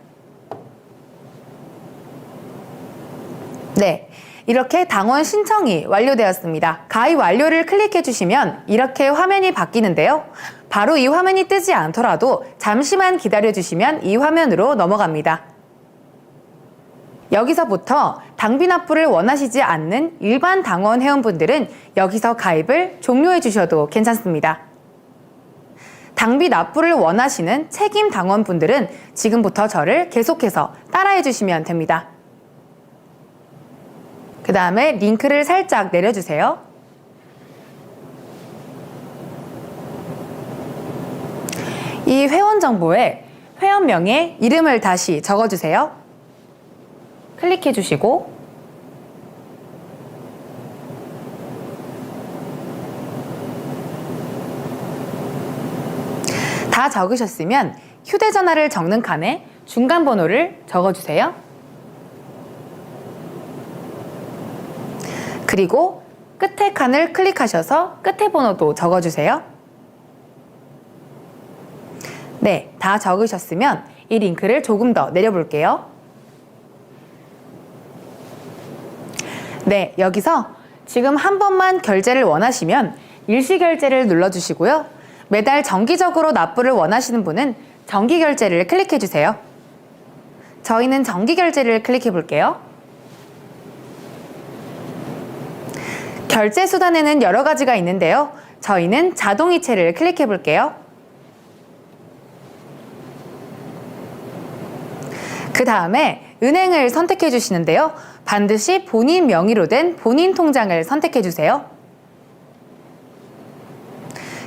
네, 이렇게 당원 신청이 완료되었습니다. 가입 완료를 클릭해 주시면 이렇게 화면이 바뀌는데요. 바로 이 화면이 뜨지 않더라도 잠시만 기다려 주시면 이 화면으로 넘어갑니다. 여기서부터 당비 납부를 원하시지 않는 일반 당원 회원분들은 여기서 가입을 종료해 주셔도 괜찮습니다. 당비 납부를 원하시는 책임 당원분들은 지금부터 저를 계속해서 따라해 주시면 됩니다. 그 다음에 링크를 살짝 내려주세요. 이 회원 정보에 회원명에 이름을 다시 적어주세요. 클릭해 주시고 다 적으셨으면 휴대전화를 적는 칸에 중간 번호를 적어주세요. 그리고 끝에 칸을 클릭하셔서 끝에 번호도 적어주세요. 네, 다 적으셨으면 이 링크를 조금 더 내려볼게요. 네, 여기서 지금 한 번만 결제를 원하시면 일시결제를 눌러주시고요. 매달 정기적으로 납부를 원하시는 분은 정기결제를 클릭해주세요. 저희는 정기결제를 클릭해 볼게요. 결제 수단에는 여러 가지가 있는데요. 저희는 자동이체를 클릭해 볼게요. 그 다음에 은행을 선택해 주시는데요. 반드시 본인 명의로 된 본인 통장을 선택해 주세요.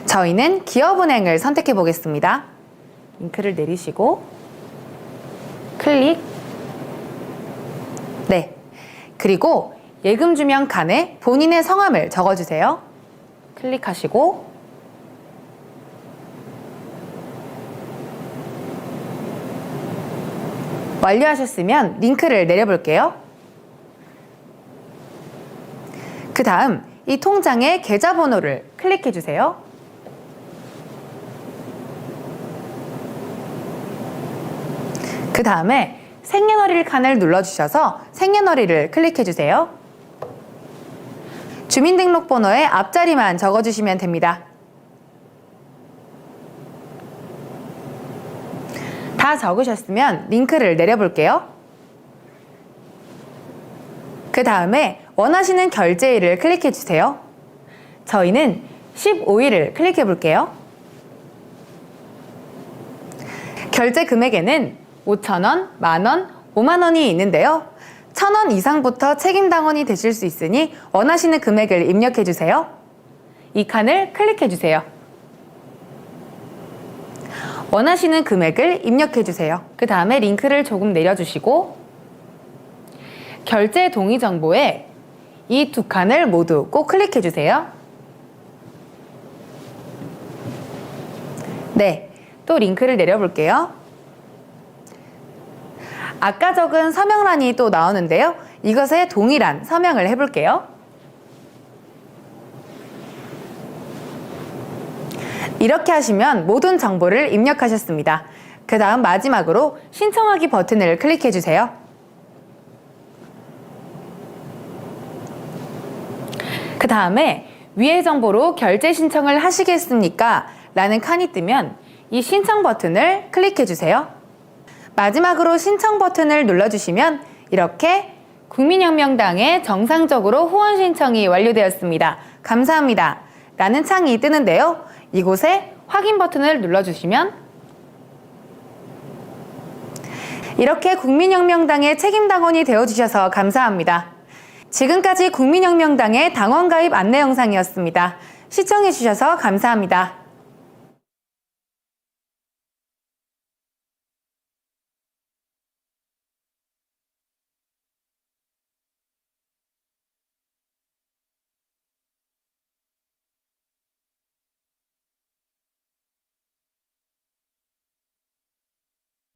저희는 기업은행을 선택해 보겠습니다. 링크를 내리시고 클릭. 네. 그리고 예금 주명 칸에 본인의 성함을 적어주세요. 클릭하시고 완료하셨으면 링크를 내려볼게요. 그 다음 이 통장의 계좌번호를 클릭해주세요. 그 다음에 생년월일 칸을 눌러주셔서 생년월일을 클릭해주세요. 주민등록번호의 앞자리만 적어주시면 됩니다. 다 적으셨으면 링크를 내려볼게요. 그 다음에 원하시는 결제일을 클릭해주세요. 저희는 15일을 클릭해볼게요. 결제 금액에는 5,000원, 만원, 5만원이 있는데요. 1,000원 이상부터 책임당원이 되실 수 있으니 원하시는 금액을 입력해주세요. 이 칸을 클릭해주세요. 원하시는 금액을 입력해주세요. 그 다음에 링크를 조금 내려주시고 결제 동의 정보에 이 두 칸을 모두 꼭 클릭해주세요. 네, 또 링크를 내려볼게요. 아까 적은 서명란이 또 나오는데요. 이것에 동일한 서명을 해볼게요. 이렇게 하시면 모든 정보를 입력하셨습니다. 그 다음 마지막으로 신청하기 버튼을 클릭해주세요. 그 다음에 위의 정보로 결제 신청을 하시겠습니까? 라는 칸이 뜨면 이 신청 버튼을 클릭해주세요. 마지막으로 신청 버튼을 눌러주시면 이렇게 국민혁명당에 정상적으로 후원 신청이 완료되었습니다. 감사합니다. 라는 창이 뜨는데요. 이곳에 확인 버튼을 눌러주시면 이렇게 국민혁명당의 책임당원이 되어주셔서 감사합니다. 지금까지 국민혁명당의 당원가입 안내 영상이었습니다. 시청해주셔서 감사합니다.